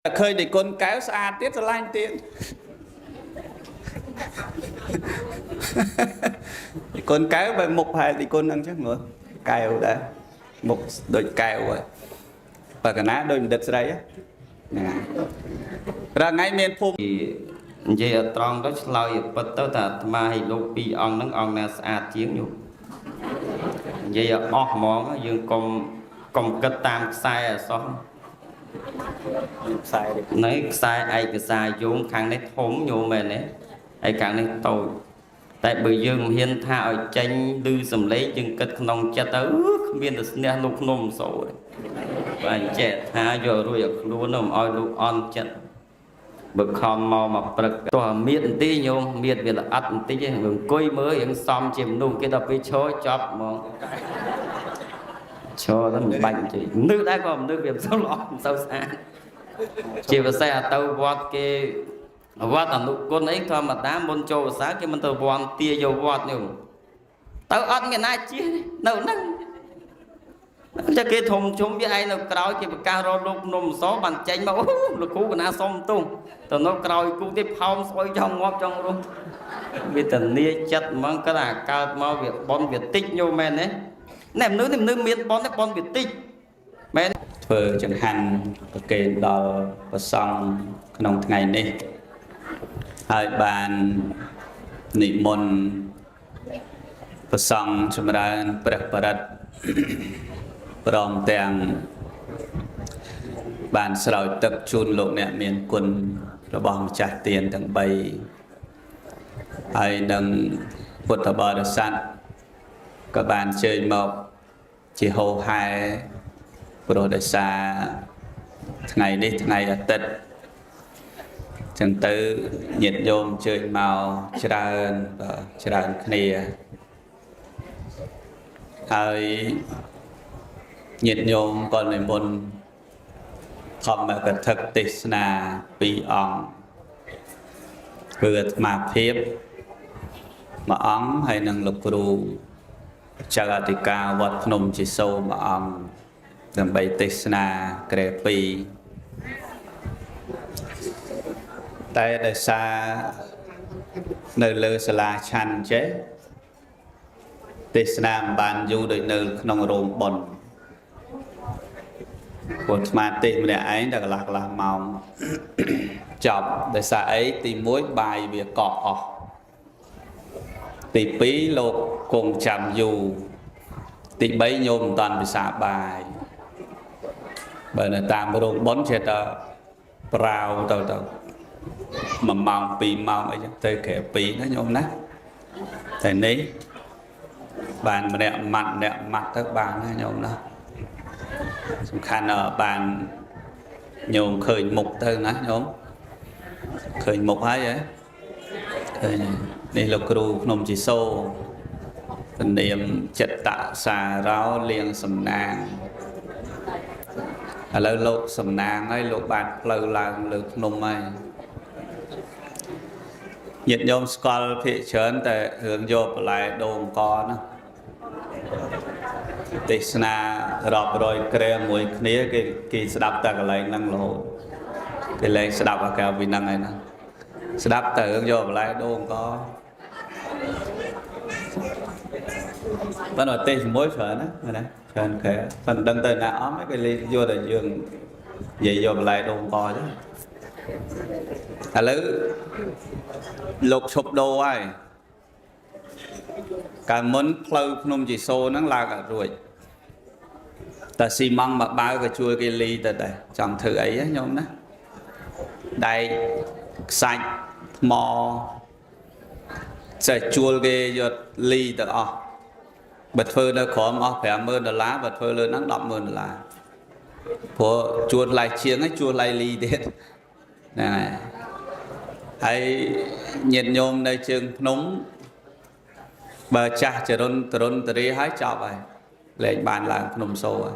เคยได้กลแก้วสะอาดเตี้ยสลายเตี้ยกลแก้วไปmột hai thì con ăn chắc nữa kèo đã một đôi kèo rồi và cả ná đôi đứt đây á ra ngay miền phum vậy ở trong đó lâu bật tới ta mà hay lúc bị on nắng on là sạch chiến nhục vậy ở món dương công kết tam sai ở xóm nói sai ai cái sai vốn khang đấy thốn nhiều mền đấy ai càng đấy tội tại bởi dương hiên tha ở tranh đưa sầm lấy chừng kết nông cha tới miền được nè lục nôm sổ và trẻ tha rồi luôn nôm oi lục on chân bực khom mò mà bực tòa miền tí nhung miền việt là ăn tí chứ mình coi mới những xóm chìm nung cái đập với chó chóp mong cho nó bành chị nước đã còn nước việt sâu lọt sâu xa chỉ vào xe tàu vót cái vót là nụ con ấy thôi mà đá môn châu sáng cái mình tàu vót tia dầu vót nhiều tàu ăn ngày nay chia đâu nâng cho cái thùng chúng với ai nào cào chỉ cà rô lúc nôm xó bàn chanh mà là cú của na xôm tung tàu nó cào cú tiếp phong soi trong ngót trong luôn vì tình nia chất mong cái là cao mau việc bon việt tích nhau men đấy ném nước miên bon việt tích men vừa chẳng hạn cái đò và xong trong ngày này hai bàn nị môn và xong chúng ta bật rong tàng bàn sợi tập chun lộ nè miền quân rồi bom trả tiền tầng bay ai nâng vượt thở bờ được sẵn các bạn chơi một chỉ hồ hai rồi để xa ngày đi ngày là tết chẳng tư nhiệt nhôm chơi màu tràn và tràn kia ai nhiệt nhôm còn lại môn không mà cái thực tế là bị ong vượt mà phép mà ong hay năng lực ru chả thì cao vật nôm chỉ sâu mà ong làm bài tế na kề pi tại đây xa nơi lơ sala chan chế tế na bàn du đôi nơi nông rôm bồn của mà tìm để ấy là lạc màu chọc để xa ấy tìm mối bài việc cọ tìm bí lột cùng chạm dù tìm bấy nhôm toàn bị xả bài bởi là tạm rồi bón chết rào tàu mà mong bị mong ấy tới kẻ bị nó nhôm nát thế này bàn mà đẹp mặt các bạn nó nhôm đó khăn ở bàn nhôm khởi mục thôi nó nhôm khởi mục hay vậy đây là cừu nôm chỉ sâu niệm chật tạ xà ráo liền sầm nàng lâu lột sầm nàng ấy lột bạc lâu làng lược nôm ấy nhiệt nhôm skull thị trấn tại hướng vô lại đồn con tịch na rọp rồi kề mùi khía cái đạp ta cái lấy năng lộ cái lấy đạp vào cái vì năng này nè đạp tại hướng vô lại đồn có vẫn ở tên mối sở đó này trần khẽ phần đăng tên nào mấy cái ly vô là giường vậy vô lại đồn co chứ lứ lục sụp đồ ai cả muốn lâu nôm chỉ xô nó là cả rồi ta xi măng mà bao cái chui cái ly từ đây chẳng thử ấy á nhôm đó đây xanh mò sẽ chua cái giọt ly từ bật phơi nó khó mà phải mưa là lá bật phơi lên nắng đậm mưa là của chuột lại chiếng ấy chuột lại ly đấy này hay nhiệt nhôm đây trường nóng bờ cha chờ đôn từ hái chọc vậy lệnh bàn làng nôm sâu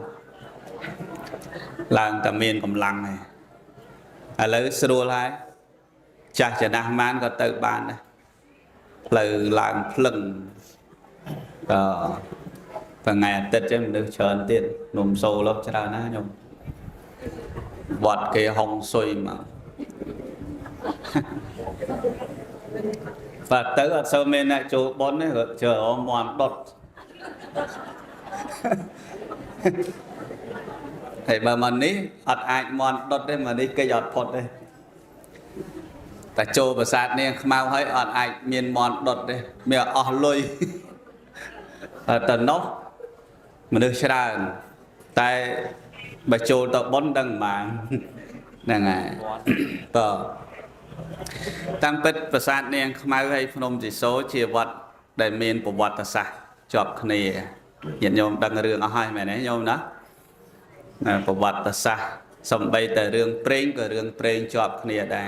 làng tầm miền cầm lăng này lấy sưu lại cha chờ đang man có tự bàn này lời làng phừng và ngày tết cho mình được chờ tiền nôm sâu lắm cho nó nhung vọt cái hồng xuôi mà và tới ở sau bên này chỗ bốn đấy chờ ông mòn đột thầy bà mình ní ọt ai mòn đột đấy mà đi cây giọt phột đây tại chỗ bà sát này mau thấy ọt ai miền mòn đột đây mẹ ọt lôi ở tận nó mà được ra tại bà chỗ tao bốn đằng mà nè ngài tăng bích và sát niên mau hay phnom chỉ số chia vật đại miền của vật ta sa chọc này hiện nhôm đăng rương ở hai mẹ này nhôm đó của vật ta sa xong bay từ rương preng chọc này đây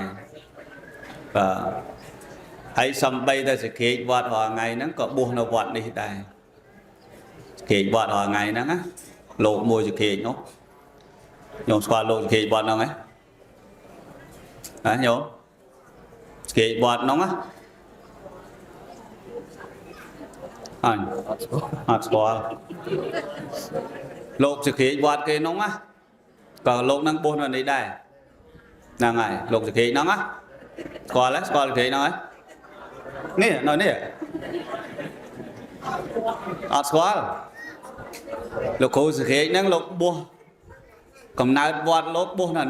và hãy xong bay từ sự kiện vật họ ngày nó có buồn nó vật đi đây kiện vật họ ngày nó á lộ mùi sự kiện nó nhôm qua lộ sự kiện vật nó ấy nhôm kỹ bọt nó á anh bọt lột sự kỹ bọt cái nó á còn lột năng buôn ở đây đây là ngày lột sự kỹ nó á qua kỹ nó ấy nè nói nè lột khô sự kỹ năng lột buôn còn nào bọt lột buôn là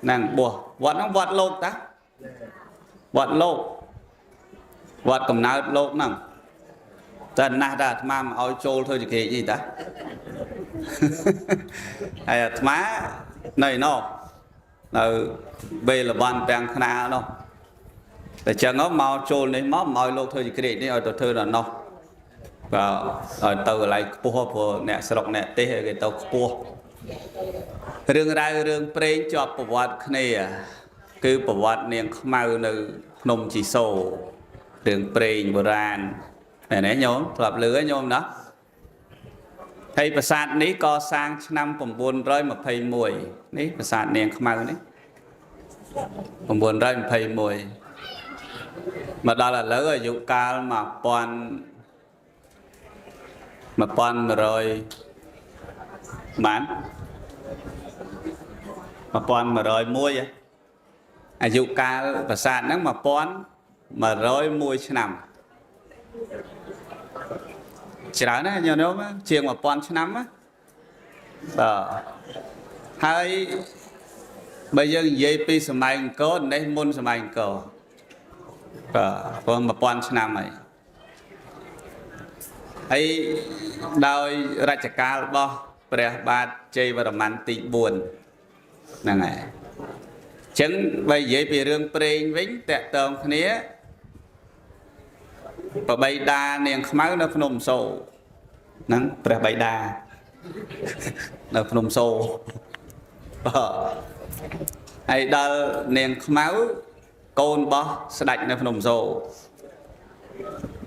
năng buôn bọt nó bọt lột ta vật lô vật cầm nào lô nằng chân na đã mà oi trôi thôi thì gì ta hay má này nó về là ban bèn khna nó để chờ nó mau trôi này máu mỏi lô thôi thì đi ở từ là nó và ở từ lại của nè sọc nè tê cái tàu cua rừng ra rừng prey cho bộ vật này cứ bộ vật niềng mau nữ nông chỉ sổ đường prey bờ ran này nè nhôm lập lưới nhôm đó hay bà sát ní co sang năm phòng buôn rơi mà phây mùi ní bà sát niềng mau ní phòng buôn rơi mà phây mùi mà đó là lỡ ở dụ ca mà pon rồi bán mà pon mà rồi mua vậy dụ ca và sàn nó mà pon mà rồi mua năm chỉ đó này nhiều nếu chiêng mà pon năm á hay bây giờ dây pi sầm anh có đây môn sầm anh có mà pon năm này ấy đôi ra chả cá bo bè ba chơi và làm tị buồn nè này chứng bây giờ bị rương prey vĩnh tẹt tôm khné và bay đa niềng máu nó phun sâu nắng bè bay đa nó phun sâu ấy đa niềng máu côn bo sạch nó phun sâu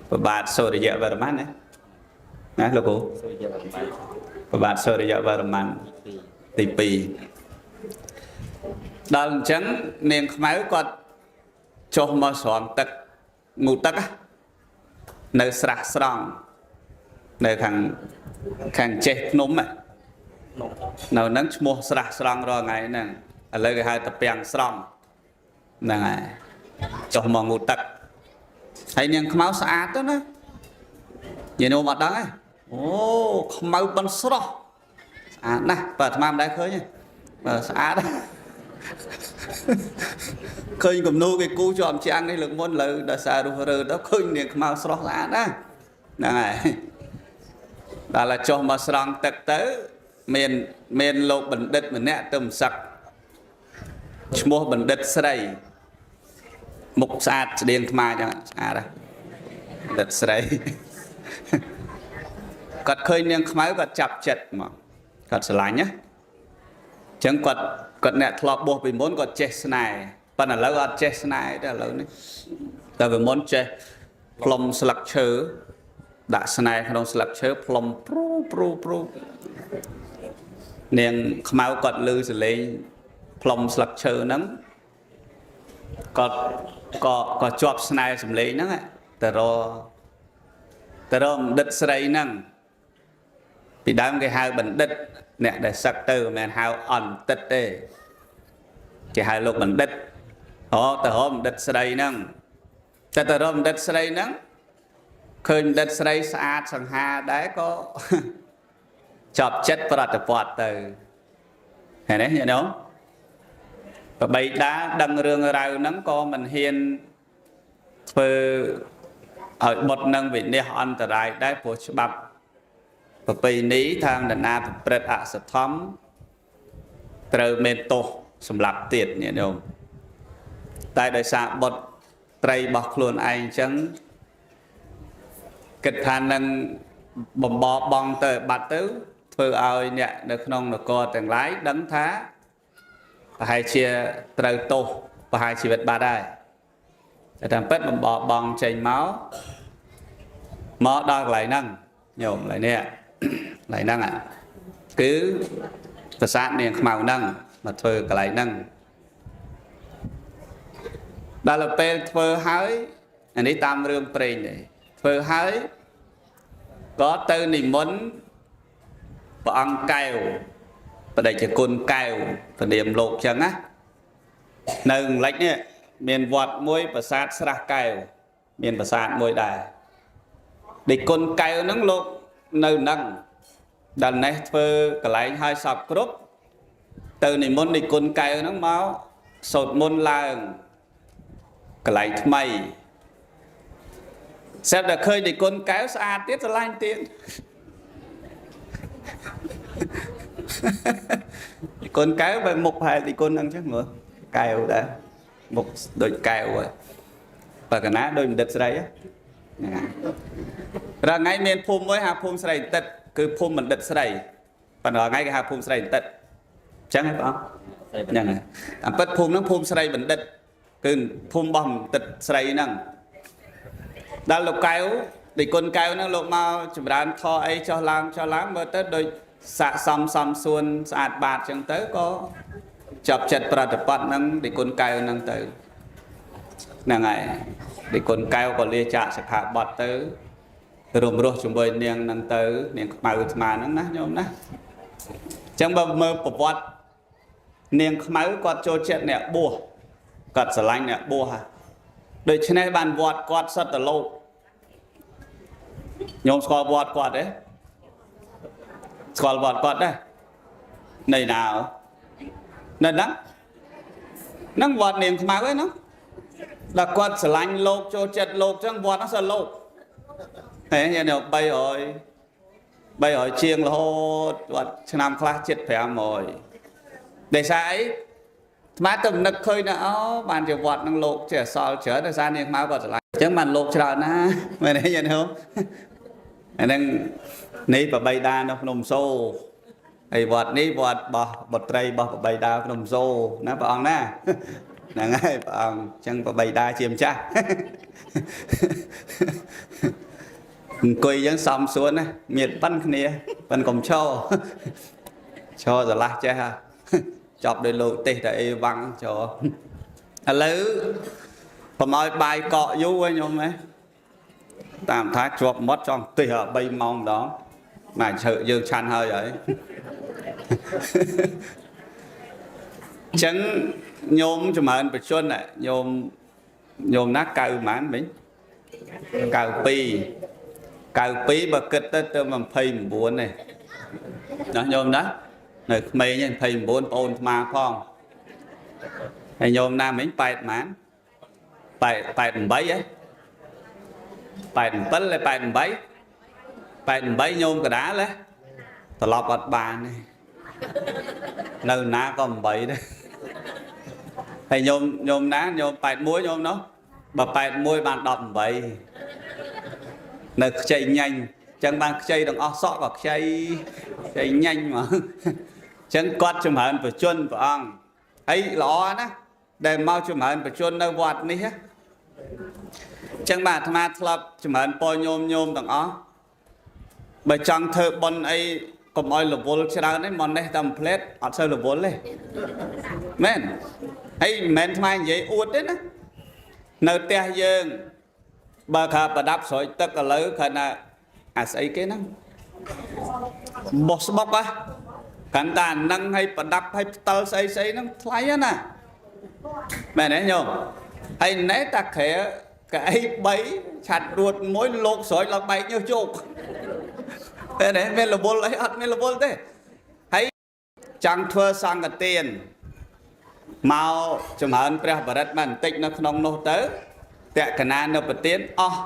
và bạn sôi để dễ vào mắt đấy nè lô cô và bạn sôi để dễ vào mắt tì pì đàn trắng niềng máu còn cho mà soạn tật ngủ tật á nơi sạc sòng nơi thằng chết núm á nào nắng mua sạc sòng rồi ngày nè lấy cái hai tập bèn sòng nè ngày cho mà ngủ tật hay niềng máu sạch đó nè nhìn ô mặt đó ấy ô máu bắn sọ nè và tham đã khơi nhá sạch đó khơi cầm nô cái cú chọn trang đây lực môn lời đã xa đủ rồi đó khơi niềng mau sọ ra đó này đó là cho mà sòng tật tới miền lộ bình đất mình nè tầm sặc mua bình đất sấy mục sạt điên mà chẳng đó đất sấy cật khơi niềng máu cật chập chật mà cật sờ lạnh nhá chẳng cật nè thọp buộc vì muốn cật chết này bạn là lâu cật chết này đó là lâu này tại vì muốn chết plom sặc chớ đã này không sặc chớ plom pro niềng máu cật lư sẽ lấy plom sặc chớ nắng có chọp này sầm lấy nắng ạ từ rồi đất sấy nắng bị đám cái hai bình đất nè để sắc từ men hao ẩn tết tê chỉ hai lúc mình đất họ từ hôm đất sấy nâng từ hôm đất sấy nâng khơi đất sấy sạch sẵn hà đấy có chọc chất và đặt bọt từ này đấy nhớ không và bây đã đăng rương rau nắng co mình hiền phơi ở một nâng vị này anh từ đây đấy của bắp và bây ní thang đàn na bật ạ sập thắm từ men tổ sầm lạp tiệt nhớ không tại đời xã bột tây bọc luôn anh chẳng kịch than nâng bầm bò bong từ bát tứ phơi ao nhẹ được nông được co từng lái đấng thá và hai chia từ tổ và hai chia vật ba đây để làm pet bầm bò bong chảy máu mó đo lại nâng nhổm lại nè lại nâng ạ cứ vật sản liền màu nâng mà phơi cả lại nâng đó là pe phơi hái anh ấy tam rương prey này phơi hái có từ niệm muốn và ăn keo và để cho con keo và điểm lột chẳng á nâng lách nè miền vọt muối và sát sạc keo miền và sát muối đài để con keo nâng lột nâng nâng đàn này phơi cả lại hai sọc group từ niệm muốn để con keo nâng máu sột môn làng cả lại mày xem là khơi để con kéo xa tiết ra lanh tiền con kéo về một hai thì con ăn chắc nữa kéo đã một đôi kéo rồi và cả ná đôi mình đứt đây á rồi ngay miền phum với hà phum sài tết cứ phum mình đứt đây và rồi ngay cái hà phum sài tết chẳng hay không nhận này à bất phum nó phum sài mình đứt cứ phum bom tết sài năng đã lục kéo thì con kéo nó lục mau chụp đàn thò ấy cho làm mới tới đôi xạ xăm xuân sạch bạt chẳng tới có chập chật và tập bắt nâng thì con kéo nâng tới nè ngày thì con kéo còn lia chạ sạch hạ bọt tới rùm rùa chúng tôi niềng nâng tới niềng màu mà nâng ná nhóm ná chẳng bao mơ bộ bọt niềng máu quạt cho chuyện nè bùa quạt sở lanh nè bùa hả đời trên này bàn vọt quạt sật ở lâu nhóm score vọt quạt đấy score vọt quạt đấy này nào nên đó nắng vọt niềm máu ấy nó là quạt sở lanh lột cho chật lột chẳng vọt nó sợ lột thế như nào bay hỏi chiêng là hô vọt năm class chết phải am rồi để sao ấy má tầm nực khơi nào bàn chiều vọt năng lột trẻ sò chở được ra nên máu vọt lại chẳng bàn lột chờ na mày thấy nhận không mày đang ní và bay đa nó nồng xô hay vọt ní vọt bọt tray bọt bay đa nồng xô nó bọn na là ngay bọn chẳng và bay đa chiêm cha quỳ vẫn xong xuống á miệt bắn kia bắn cùng cho rồi là cha ha chọc để lụt tê để văng cho lứ còn nói bài cọ vô anh không ấy tạm thái chọc mất trong tùy ở bay mong đó mà sợ dương chăn hơi vậy chẳng nhôm cho mà phải xuân này nhôm nát cào mán mình cào pi bậc kết tới mà phê buồn này đó nhôm đó người mày nhìn phê buồn ôn mà phong hay nhôm nam mình bẹt mán bẹt bấy ấy bẹt bấy lại bẹt bấy nhôm cái đá lấy tao lọp bật bàn này nơi ná còn bấy đấy hay nhôm ná nhôm bẹt muối nhôm nó bà bẹt muối bàn đọt bấy nơi chạy nhanh chẳng bàn chạy đồng óc sọ vào chạy nhanh mà chẳng quát chùm hận phải chuân phải ông ấy lọ ná để mau chùm hận phải chuân nơi vọt ní hết chẳng bà tham gia thập chùm hận bò nhôm đồng óc bởi chẳng thơ bọn ấy còn oi lục vô cho ra đấy món này tầm plate ở sơ lục vô lên men ấy men tham vậy uất đấy á nơi te dương bà khá bà đáp sỏi tất cả lấy khả năng à xây cái nó bọc á កាន់តានឹងឲ្យប្រដាប់ឲ្យផ្តិលស្អីហ្នឹងថ្លៃណាមែនទេញោមហើយណែតាក្រែកៅអី3ឆាត់រួតមួយលោកស្រោចឡើងបែកញើសជោគតែណែមានរវល់អីអត់មានរវល់ទេហើយចង់ធ្វើសង្ឃទានមកចម្រើនព្រះបរិត្តមកបន្តិចនៅក្នុងនោះទៅតក្កណានៅប្រទានអស់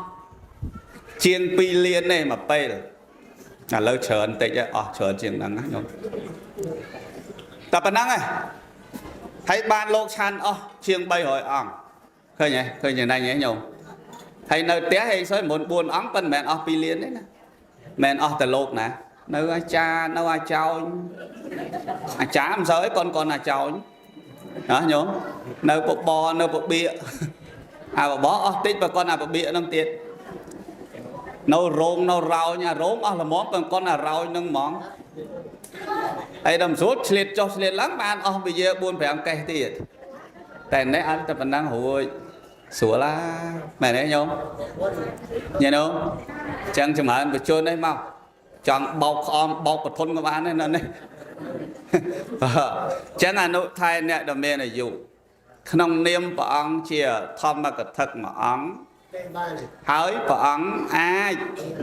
ជាង2លានទេមកពេលឥឡូវច្រើនតិចអស់ច្រើនជាងហ្នឹងណាញោមតែប៉ុណ្ណឹងឯងហើយបានលោកឆាន់អស់ជាង300អង្គឃើញទេឃើញយ៉ាងណាញោមហើយនៅផ្ទះឯងសោះមុន4អង្គប៉ុន្តែមិនមែនអស់2លានទេណាមិនអស់តែលោកណានៅអាចារ្យនៅអាចោញអាចារ្យមិនសូវឯងកូនអាចោញណាញោមនៅបបនៅពបៀកអាបបអស់តិចបើកូនអាពបៀកហ្នឹងទៀតនៅរោងនៅរោញអារោងអស់ល្មមបើកូនអារោញហ្នឹងហ្មងហើយដល់ស្រួលឆ្លៀតចុះឆ្លៀតឡើងបានអស់វិយា4 5កេះទៀតតែនេះអត់តែប៉ុណ្ណឹងរួចស្រួលឡាមែនទេញោមញ៉ែនោះចឹងចម្រើនបញ្ជននេះមកចង់បោកក្អមបោកបធនក៏បានដែរនៅនេះចឹងអនុថែអ្នកដ៏មានអាយុក្នុងនាមព្រះអង្គជាធម្មកថាមួយអង្គហើយព្រះអង្គអាច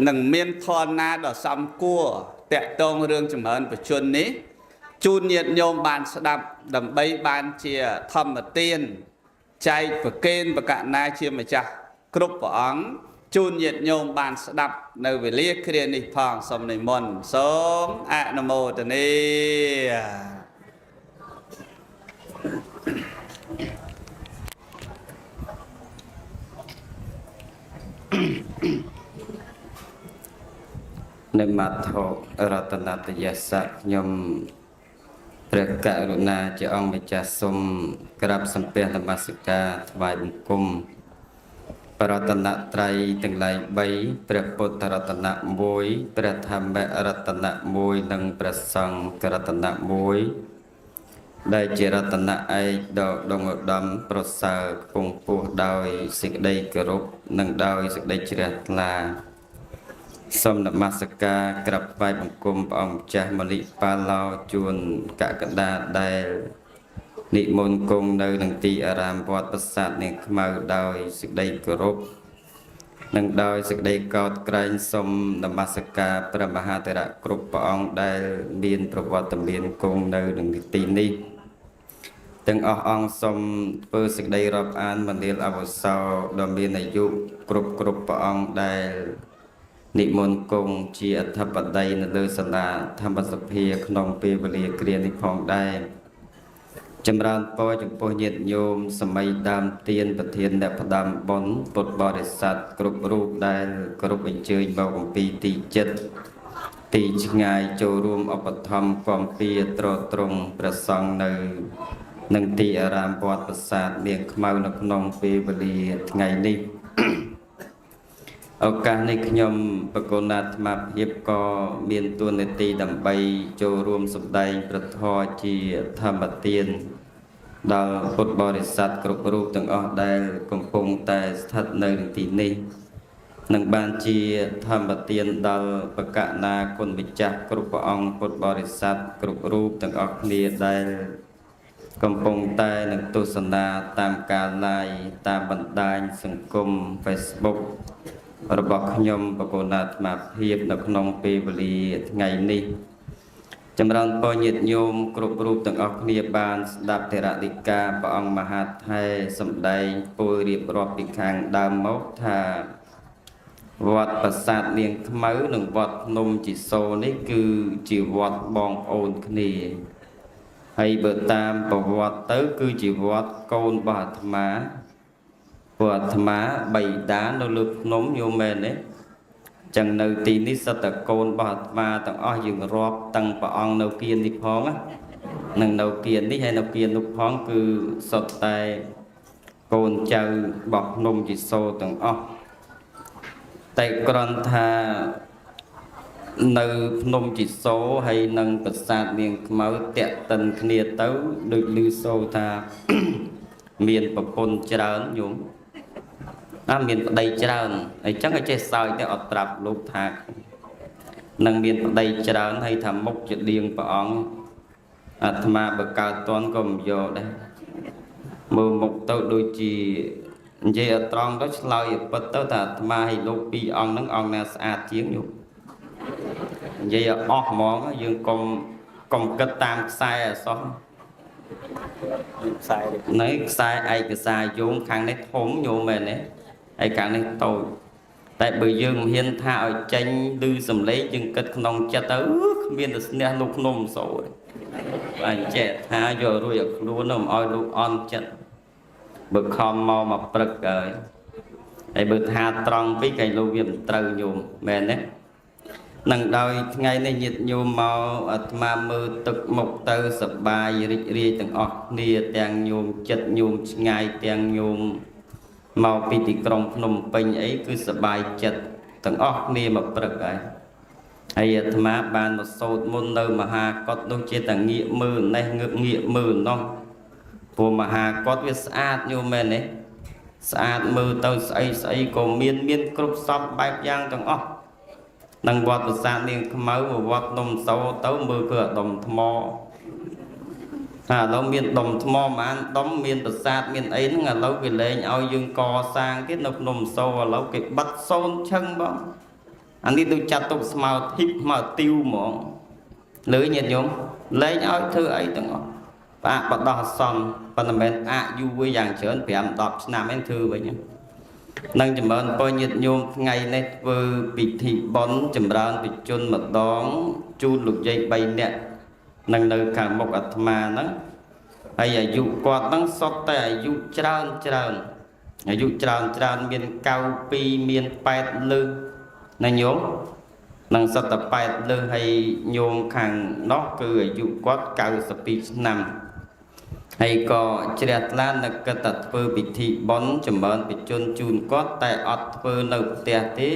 នឹងមានធនណាដ៏សំគួរតាក់ទងរឿងចម្រើនបញ្ជននេះជូនញាតិញោមបានស្ដាប់ដើម្បីបានជាធម្មទានចែកប្រគេនបកណាជាម្ចាស់គ្រប់ព្រះអង្គជូនញាតិញោមបានស្ដាប់នៅវេលាគ្រានេះផងសូមនិមន្តសូមអនុមោទនានិមត្តរតនតយសៈខ្ញុំព្រះករុណាជាអង្គម្ចាស់សូមក្រាបសំពះនមស្ការថ្វាយបង្គំប្រតនត្រ័យទាំងឡាយ3ព្រះពុទ្ធរតនៈ1ព្រះធម្មរតនៈ1និងព្រះសង្ឃរតនៈ1ដែលជារតនៈឯកដ៏ដងឧត្តមប្រសើរខ្ពង់ខ្ពស់ដោយសេចក្តីគោរពនិងដោយសេចក្តីជ្រះថ្លាសូមនមស្ការក្រាបថ្វាយបង្គំព្រះអង្គម្ចាស់មលិបាឡោជួនកកដាដែលនិមន្តគង់នៅនឹងទីអារាមវត្តប្រាសាទនាងខ្មៅដោយសេចក្តីគោរពនិងដោយសេចក្តីកោតក្រែងសូមនមស្ការព្រះមហាថេរៈគ្រប់ព្រះអង្គដែលមានប្រវត្តិមានគង់នៅនឹងទីនេះទាំងអស់អង្គសូមធ្វើសេចក្តីរាប់អានមនាលអវសោដ៏មានអាយុគ្រប់ព្រះអង្គដែលនិមន្តគង់ជាអធិបតីនៅលើសាលាធម្មសភាក្នុងពេលវេលាគ្រានេះផងដែរចម្រើនពរចំពោះញាតិញោមសម័យដើមទានប្រធានអ្នកផ្ដាំបុណ្យពុទ្ធបរិស័ទគ្រប់រូបដែលគ្រប់អញ្ជើញមកអំពីទីចិត្តទីឆ្ងាយចូលរួមឧបត្ថម្ភគាំពៀត្រត្រង់ព្រះសង្ឃនៅនឹងទីអារាមវត្តប្រាសាទនាងខ្មៅនៅក្នុងពេលវេលាថ្ងៃនេះឱកាសនេះខ្ញុំបកុណអាត្មាភាពក៏មានទួនាទីដើម្បីចូលរួមសម្ដែងព្រះធម៌ជាធម្មទានដល់ពុទ្ធបរិស័ទគ្រប់រូបទាំងអស់ដែលកំពុងតែស្ថិតនៅទីនេះនឹងបានជាធម្មទានដល់បកណាគុណម្ចាស់គ្រប់ព្រះអង្គពុទ្ធបរិស័ទគ្រប់រូបទាំងអស់គ្នាដែលកំពុងតែនឹងទស្សនាតាមការ live តាមបណ្ដាញសង្គម Facebookរបស់ខ្ញុំបកុណអាត្មាភាពនៅក្នុងពេលវេលាថ្ងៃនេះចម្រើនពរញាតិញោមគ្រប់រូបទាំងអស់គ្នាបានស្ដាប់ធរណីកាព្រះអង្គមហាថេរសម្ដែងពោលរៀបរាប់ពីខាងដើមមកថាវត្តប្រាសាទនាងខ្មៅនិងវត្តភ្នំជីសូរនេះគឺជាវត្តបងប្អូនគ្នាហើយបើតាមប្រវត្តិទៅគឺជាវត្តកូនរបស់អាត្មាព្រោះអាត្មាបៃតានៅលើភ្នំយល់មែនទេចឹងនៅទីនេះសិតតែកូនរបស់អាត្មាទាំងអស់យើងរាប់តាំងព្រះអង្គនៅគៀននេះផងនិងនៅគៀននេះហើយនៅគៀននោះផងគឺសុទ្ធតែកូនចៅរបស់ភ្នំជីសូរទាំងអស់តែគ្រាន់ថានៅភ្នំជីសូរហើយនឹងប្រាសាទនាងខ្មៅតាក់ទិនគ្នាទៅដូចឮសូរថាមានប្រពន្ធច្រើនយំមានប្តីច្រើនអញ្ចឹងឲ្យចេះសើចទៅអត់ប្រាប់លោកថានឹងមានប្តីច្រើនហើយថាមុខជាដៀងព្រះអង្គ អាត្មាបើកើតតន់ក៏មិនយកដែរមើលមុខទៅដូចជានិយាយអត់ត្រង់ទៅឆ្លើយឲ្យពិតទៅថាអាត្មាឲ្យលោកពីរអង្គហ្នឹងអង្គណាស្អាតជាងញោមនិយាយឲ្យអស់ហ្មងយើងកុំគិតតាមខ្សែអសោះខ្សែនេះខ្សែឯកសារយោងខាងនេះធំញោមមែនទេហើយខាងនេះតូចតែបើយើងមិនហ៊ានថាឲ្យចេញឮសំឡេងយើងគិតក្នុងចិត្តទៅគ្មានតែស្នះលោកភ្នំសូរអញ្ចេះថាយករួចឲ្យខ្លួននោះមិនឲ្យលោកអន់ចិត្តបើខំមកព្រឹកហើយបើថាត្រង់ពេកគេលោកវាមិនត្រូវញោមមែនទេនឹងដោយថ្ងៃនេះញាតិញោមមកអាត្មាមើលទឹកមុខទៅសប្បាយរីករាយទាំងអស់គ្នាទាំងញោមចិត្តញោមឆ្ងាយទាំងញោមមកពីទីក្រុងភ្នំពេញអីគឺសប្បាយចិត្តទាំងអស់គ្នាមកព្រឹកហើយអាត្មាបានមកសូត្រមុននៅមហាកុដនោះជាតែងាកមើលនេះងាកមើលនោះព្រោះមហាកុដវាស្អាតញោមមែនទេស្អាតមើលទៅស្អីក៏មានគ្រប់សពបែបយ៉ាងទាំងអស់នឹងវត្តប្រាសាទនាងខ្មៅវត្តនំសូទៅមើលគឺអាដុំថ្មឥឡូវមានដុំថ្មប្រហែលដុំមានប្រាសាទមានអីហ្នឹងឥឡូវគេលែងឲ្យយើងកសាងទៀតនៅភ្នំសូឥឡូវគេបិទសូនឈឹងបងអានេះដូចចាត់ទុកស្មៅធីបមកទីវហ្មងលើញាតិញោមលែងឲ្យធ្វើអីទាំងអស់ផ្អាកបដោះអសន្នប៉ុន្តែមិនផ្អាកយូរវាយ៉ាងច្រើន5 10ឆ្នាំឯងធ្វើវិញនឹងចម្រើនពរញាតិញោមថ្ងៃនេះធ្វើពិធីបុណ្យចម្រើនបជនម្ដងជូនលោកយាយ3នាក់នឹងនៅខាងមុខអាត្មាហ្នឹងហើយអាយុគាត់ហ្នឹងសុទ្ធតែអាយុច្រើនអាយុច្រើនមាន92មាន8លើសណាញោមនឹងសុទ្ធតែ8លើសហើយញោមខាងនោះគឺអាយុគាត់92ឆ្នាំហើយក៏ជ្រះថ្លានឹកគិតតែធ្វើពិធីបុណ្យចម្រើនបជនជូនគាត់តែអត់ធ្វើនៅផ្ទះទេ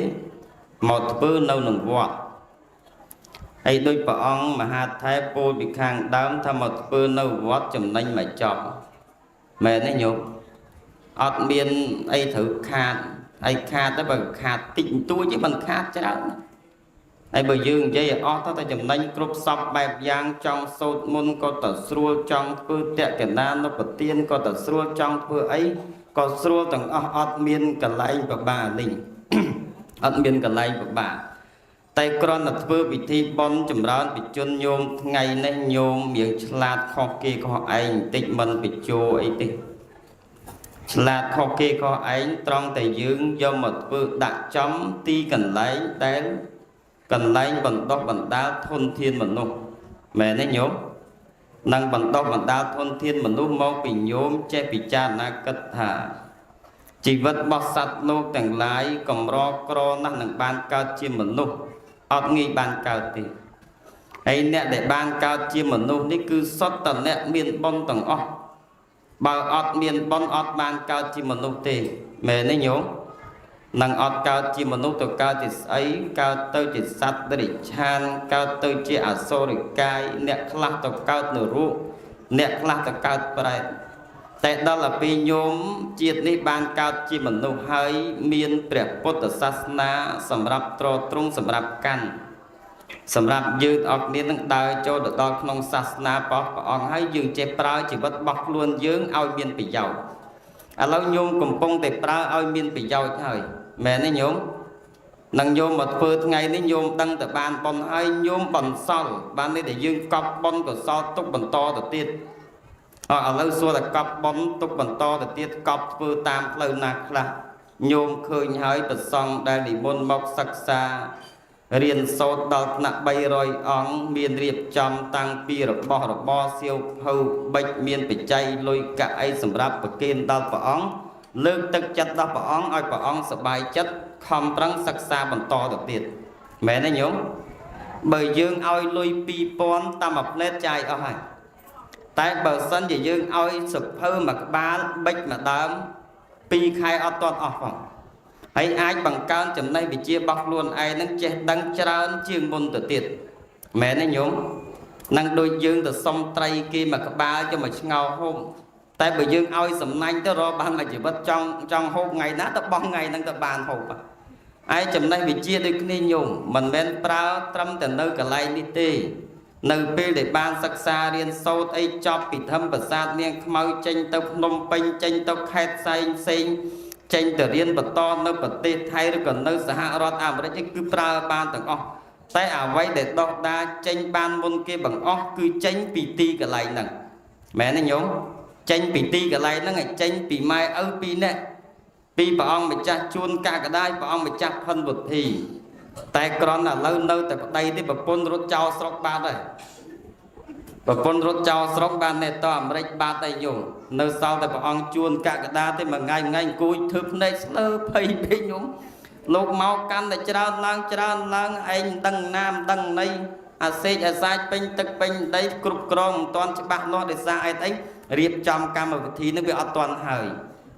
មកធ្វើនៅក្នុងវត្តហើយដូចព្រះអង្គមហាថេរពោលពីខាងដើមថាមកធ្វើនៅវត្តចំណេញមកចប់មែនទេញោមអត់មានអីត្រូវខាតអីខាតទៅបើខាតតិចបន្តួចទេមិនខាតច្រើនហើយបើយើងនិយាយឲ្យអស់ទៅតែចំណេញគ្រប់សពបែបយ៉ាងចង់សូត្រមុនក៏ទៅស្រួលចង់ធ្វើតក្កណានុបទានក៏ទៅស្រួលចង់ធ្វើអីក៏ស្រួលទាំងអស់អត់មានកន្លែងពិបាកលីងអត់មានកន្លែងពិបាកតែគ្រាន់តែធ្វើពិធីបុណ្យចម្រើនបជនញោមថ្ងៃនេះញោមរៀងឆ្លាតខុសគេខុសឯងបន្តិចមិនបញ្ជោអីទេឆ្លាតខុសគេខុសឯងត្រង់តែយើងយកមកធ្វើដាក់ចំទីកន្លែងដែលកន្លែងបណ្ដុះបណ្ដាលធនធានមនុស្សមែនទេញោមនឹងបណ្ដុះបណ្ដាលធនធានមនុស្សមកពីញោមចេះពិចារណាគិតថាជីវិតរបស់សត្វលោកទាំងឡាយកម្រក្រណាស់នឹងបានកើតជាមនុស្សអត់ងាយបានកើតទេហើយអ្នកដែលបានកើតជាមនុស្សនេះគឺសុទ្ធតែអ្នកមានបុណ្យទាំងអស់បើអត់មានបុណ្យអត់បានកើតជាមនុស្សទេមែនទេញោមនឹងអត់កើតជាមនុស្សទៅកើតជាស្អីកើតទៅជាសត្វតិរិឆានកើតទៅជាអសុរិកាយអ្នកខ្លះទៅកើតនរកអ្នកខ្លះទៅកើតប្រែតតែដល់តែពេលញោមជាតិនេះបានកើតជាមនុស្សហើយមានព្រះពុទ្ធសាសនាសម្រាប់ទ្រទ្រង់សម្រាប់កាន់សម្រាប់យើងអស់គ្នានឹងដើរចូលទៅដល់ក្នុងសាសនារបស់ព្រះអង្គហើយយើងចេះប្រើជីវិតរបស់ខ្លួនយើងឲ្យមានប្រយោជន៍ឥឡូវញោមកំពុងតែប្រើឲ្យមានប្រយោជន៍ហើយមែនទេញោមនឹងញោមមកធ្វើថ្ងៃនេះញោមដឹងតែបានបុណ្យហើយញោមបន្សល់បាននេះដែលយើងកប់បុណ្យកុសលទុកបន្តទៅទៀតឥឡូវសួរតែកប់បុណ្យទុកបន្តទៅទៀតកប់ធ្វើតាមផ្លូវណាខ្លះញោមឃើញហើយប្រសង់ដែលនិមន្តមកសិក្សារៀនសូត្រដល់ថ្នាក់300អង្គមានរៀបចំតាំងពីរបស់របរសៀវភៅបិចមានបច្ច័យលុយកាក់អីសម្រាប់ប្រគេនដល់ព្រះអង្គលើកទឹកចិត្តដល់ព្រះអង្គឲ្យព្រះអង្គសប្បាយចិត្តខំប្រឹងសិក្សាបន្តទៅទៀតមែនទេញោមបើយើងឲ្យលុយ2000តាមមួយផ្លែតចាយអស់ហើយតែបើសិនជាយើងឲ្យសភៅមួយក្បាលបិចមួយដើម2ខែអត់ទាន់អស់ផងហើយអាចបង្កើនចំណេះវិជ្ជារបស់ខ្លួនឯងនឹងចេះដឹងច្រើនជាងមុនទៅទៀតមែនទេញោមនឹងដូចយើងទៅសុំត្រីគេមួយក្បាលយកមកឆ្ងោហូបតែបើយើងឲ្យសំណាញ់ទៅរកបានមួយជីវិតចង់ហូបថ្ងៃណាទៅបោះថ្ងៃហ្នឹងទៅបានហូបឯចំណេះវិជ្ជាដូចគ្នាញោមមិនមែនប្រើត្រឹមតែនៅកន្លែងនេះទេ នៅពេលដែលបានសិក្សារៀនសូត្រអីចប់ពីធម្មប្រាសាទនាងខ្មៅចេញទៅភ្នំពេញចេញទៅខេត្តផ្សេងចេញទៅរៀនបន្តនៅប្រទេសថៃឬក៏នៅសហរដ្ឋអាមេរិកគឺប្រើបានទាំងអស់តែអ្វីដែលដោះដាចេញបានមុនគេបង្អស់គឺចេញពីទីកន្លែងហ្នឹងមែនទេញោមចេញពីទីកន្លែងហ្នឹងឲ្យចេញពីម៉ែឪពីរនាក់ពីព្រះអង្គម្ចាស់ជួនកកដាយព្រះអង្គម្ចាស់ផិនវុធីតែក្រនឥឡូវនៅតែប្តីទេប្រពន្ធរត់ចោលស្រុកបាត់ហើយប្រពន្ធរត់ចោលស្រុកបានតែតអាមេរិកបាត់ហើយញោមនៅសល់តែព្រះអង្គជួនកកដាទេមួយថ្ងៃអង្គុយធ្វើភ្នែកស្លើភ័យពេកញោមលោកមកកាន់តែច្រើនឡើងឯងដឹងណាមដឹងណីអាសេកអាសាច់ពេញទឹកពេញដីគ្រប់គ្រងមិនទាន់ច្បាស់លាស់ដោយសារអីរៀបចំកម្មវិធីនឹងវាអត់ទាន់ហើយ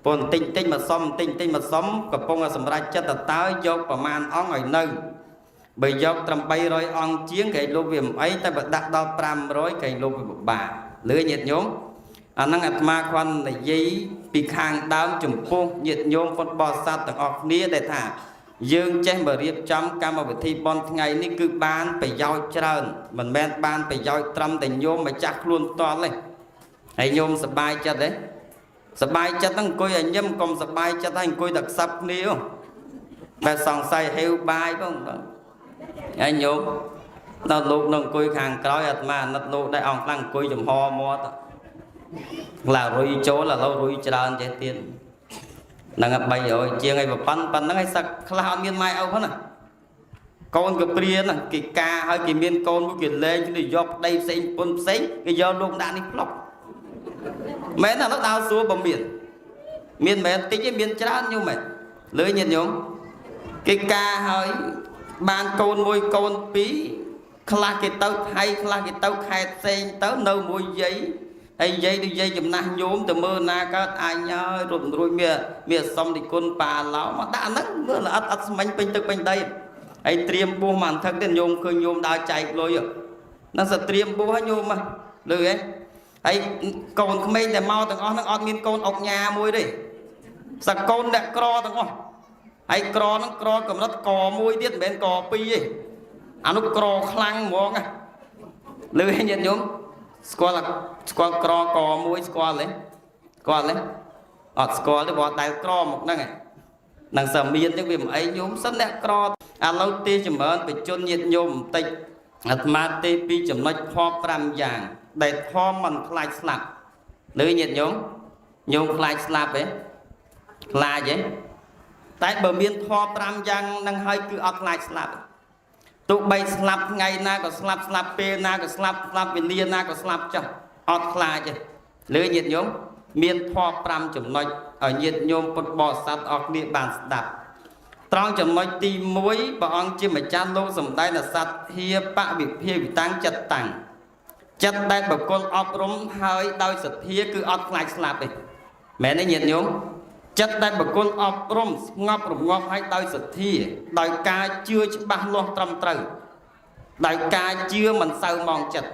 ប៉ុន្តែតិចមកសុំតិចមកសុំកំពុងតែសម្រេចចិត្តតើយកប្រមាណអង្គឲ្យនៅបើយក800អង្គជាងគេលោកវាមិនអីតែបើដាក់ដល់500គេលោកវាពិបាកលឺញាតិញោមអាហ្នឹងអាត្មាគ្រាន់និយាយពីខាងដើមចំពោះញាតិញោមពុទ្ធបរិស័ទទាំងអស់គ្នាដែលថាយើងចេះមករៀបចំកម្មវិធីបន់ថ្ងៃនេះគឺបានប្រយោជន៍ច្រើនមិនមែនបានប្រយោជន៍ត្រឹមតែញោមម្ចាស់ខ្លួនផ្ទាល់ទេហើយញោមសប្បាយចិត្តទេសប្បាយចិត្តហ្នឹងអង្គុយឲ្យញឹមកុំសប្បាយចិត្តហើយអង្គុយតែខ្សឹបគ្នាតែសង្ស័យហេវបាយបងហើយញោមដល់លោកនឹងអង្គុយខាងក្រោយអាត្មាអាណិតលោកដែរអង្គខ្លាំងអង្គុយចំហមាត់ឡារុយចូលឥឡូវរុយច្រើនចេះទៀតហ្នឹង300ជាងឲ្យប៉ុណ្ណឹងឲ្យសឹកខ្លះអត់មានម៉ែឪផងណាកូនកព្រាណាគេការឲ្យគេមានកូនមួយគេលេងគេយកប្តីផ្សេងពុនផ្សេងគេយកលោកដាក់នេះផ្លុកមែនណាលោកដើរសួរបើមានមែនតិចទេមានច្រើនញោមមែនលឺញាតិញោមគេការឲ្យបានកូនមួយកូនពីរខ្លះគេទៅថៃខ្លះគេទៅខេត្តផ្សេងទៅនៅមួយយាយហើយយាយដូចយាយចំណាស់ញោមទៅមើលណាកើតអញហើយរត់រួចមានសំតិគុណប៉ាឡោមកដាក់ហ្នឹងមើលល្អអត់ស្មាញ់ពេញទឹកពេញដីហើយត្រៀមពោះមកអន្ថឹកទៀតញោមឃើញញោមដើរចែកលុយហ្នឹងសត្រៀមពោះឲ្យញោមមកលឺហ៎ហើយកូនក្មេងតែមកទាំងអស់ហ្នឹងអត់មានកូនអុកញ៉ាមួយទេសកូនអ្នកក្រទាំងអស់ហើយក្រហ្នឹងក្រកម្រិតកមួយទៀតមិនមែនកពីរទេអានោះក្រខ្លាំងហ្មងលឺហ៎ញាតិញោមស្គាល់ក្រកមួយស្គាល់ទេអត់ស្គាល់ទេបើដែលក្រមកហ្នឹងហ្នឹងសាមានទេវាមិនអីញោមសិនអ្នកក្រឥឡូវទេចម្រើនបជនញាតិញោមបន្តិចអាត្មាទេពីចំណុចធម៌5យ៉ាងដែលធម៌មិនខ្លាចស្លាប់លើញាតិញោមខ្លាចស្លាប់ទេខ្លាចទេតែបើមានធម៌5យ៉ាងហ្នឹងហើយគឺអត់ខ្លាចស្លាប់ទោះបីស្លាប់ថ្ងៃណាក៏ស្លាប់ពេលណាក៏ស្លាប់វេលាណាក៏ស្លាប់ចុះអត់ខ្លាចទេលើញាតិញោមមានធម៌5ចំណុចឲ្យញាតិញោមពុទ្ធបរិស័ទអស់គ្នាបានស្ដាប់ត្រង់ចំណុចទី1ព្រះអង្គជាម្ចាស់លោកសម្ដែងសត្ធាបវិភាវិតាំងចិត្តតាំងចិត្តដែលបកគលអប់រំហើយដោយសទ្ធាគឺអត់ខ្លាចស្លាប់ទេមែនទេញាតិញោមចិត្តដែលបកគលអប់រំស្ងប់រងាប់ហើយដោយសទ្ធាដោយការជឿច្បាស់លាស់ត្រឹមត្រូវដោយការជឿមិនសូវមងចិត្ត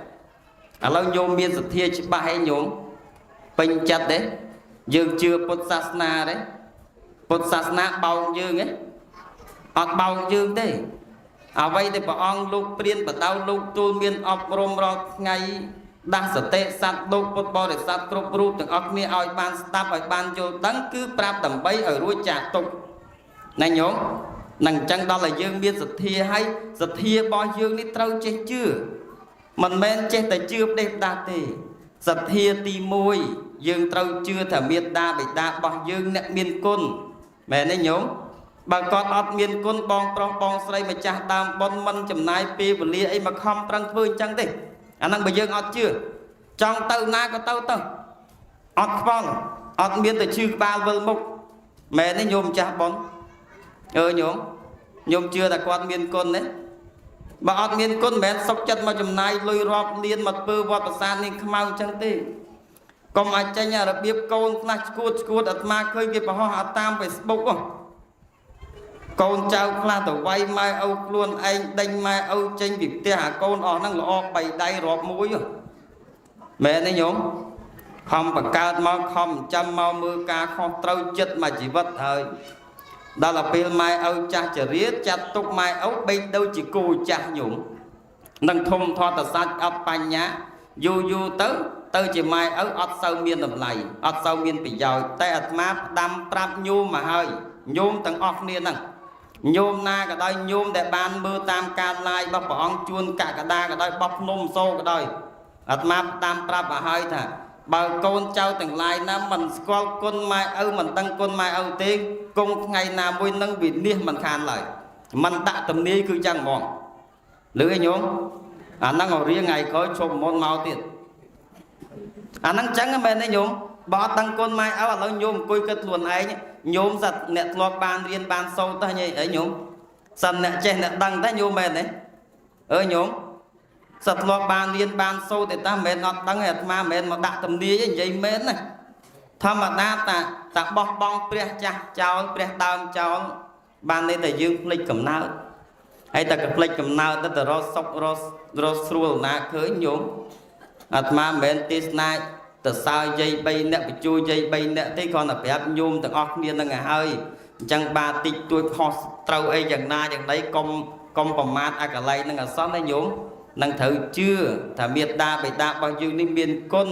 ឥឡូវញោមមានសទ្ធាច្បាស់ហើយញោមពេញចិត្តទេយើងជឿពុទ្ធសាសនាទេពុទ្ធសាសនាបោកយើងទេអត់បោកយើងទេអ្វីដែលព្រះអង្គលោកព្រានបដៅលោកទូលមានអប់រំរាល់ថ្ងៃដាស់សតិសត្វលោកពុទ្ធបរិស័ទគ្រប់រូបទាំងអស់គ្នាឲ្យបានស្ដាប់ឲ្យបានយល់ដឹងគឺប្រាប់ដើម្បីឲ្យរួចចាកទុក្ខណាញោមនឹងអញ្ចឹងដល់ឲ្យយើងមានសទ្ធាហើយសទ្ធារបស់យើងនេះត្រូវចេះជឿមិនមែនចេះតែជឿផ្ដេសផ្ដាស់ទេសទ្ធាទី1យើងត្រូវជឿថាមេត្តាបិតារបស់យើងអ្នកមានគុណមែនទេញោមបើគាត់អត់មានគុណបងប្រុសបងស្រីម្ចាស់ដើមបុណ្យមិនចំណាយពេលវេលាអីមកខំប្រឹងធ្វើអញ្ចឹងទេអាហ្នឹងបើយើងអត់ជឿចង់ទៅណាក៏ទៅអត់ខ្វល់អត់មានតែជឿក្បាលវិលមុខមែនទេញោមម្ចាស់បុណ្យញោមជឿតែគាត់មានគុណទេបើអត់មានគុណមិនមែនសុខចិត្តមកចំណាយលុយរាប់លានមកធ្វើវត្តប្រាសាទនេះខ្មៅអញ្ចឹងទេកុំអាចចេញរបៀបកូនខ្លះឈួតអាត្មាឃើញគេបង្ហោះអាតាម Facebook កូនចៅខ្លះទៅវាយម៉ែឪខ្លួនឯងដេញម៉ែឪចេញពីផ្ទះអាកូនអស់ហ្នឹងល្អបីដៃរាប់មួយមែនទេញោមខំបង្កើតមកខំចាំមកមើលការខុសត្រូវចិត្តមួយជីវិតហើយដល់ទៅពេលម៉ែឪចាស់ចរិយាចាត់ទុកម៉ែឪបេកដូចជាគូចាស់ញោម nâng thùng thọ tờ sát ọt bánh nhá dù tới chỉ mai ở ọt sâu miên tầm lầy ọt sâu miên bị dòi tay ọt má đâm prap nhôm mà hơi nhôm tầng ọt niên nâng nhôm na cả đôi nhôm để ban mưa tam ca lai bọc bóng chuôn cả đa cả đôi bọc nôm xô cả đôi ọt má đâm prap mà hơi thà bà con cháu từng lai na mình có con mai mình tăng con mai tiên con ngày nào vui nâng bị niên mình khan lại mình đã tầm ní cứ chẳng mòn lưỡi nhôm năng ở riêng ngày có chôm môn mau tiền năng trắng bên đấy nhôm bỏ tăng con mai áo là nhôm coi kết luận ấy nhôm giật nẹt lọt bàn riêng bàn sâu ta như ấy nhôm sần nẹt che nẹt đằng ta nhôm bên đấy nhôm giật lọt bàn riêng bàn sâu thì ta mệt nọt đằng nẹt mà mệt mà đặt tầm ní như vậy mệt này tham mà ta bọc bong pre cha cháu pre đam cháu ban đây là dương lịch cầm nào hay ta cái lịch cầm nào ta từ ro sọc ro srul na khơi nhôm mà mệt tis này từ sao dây bay nè bị chui dây bay nè thấy con là phải nhôm từ óc niên là ngày hơi chẳng ba tịch tuổi họ trâu ấy chẳng na chẳng đấy công phẩm mát à cả lấy năng là xóm đấy nhôm năng thử chưa thà miệt đa bị đa bao nhiêu nên miền côn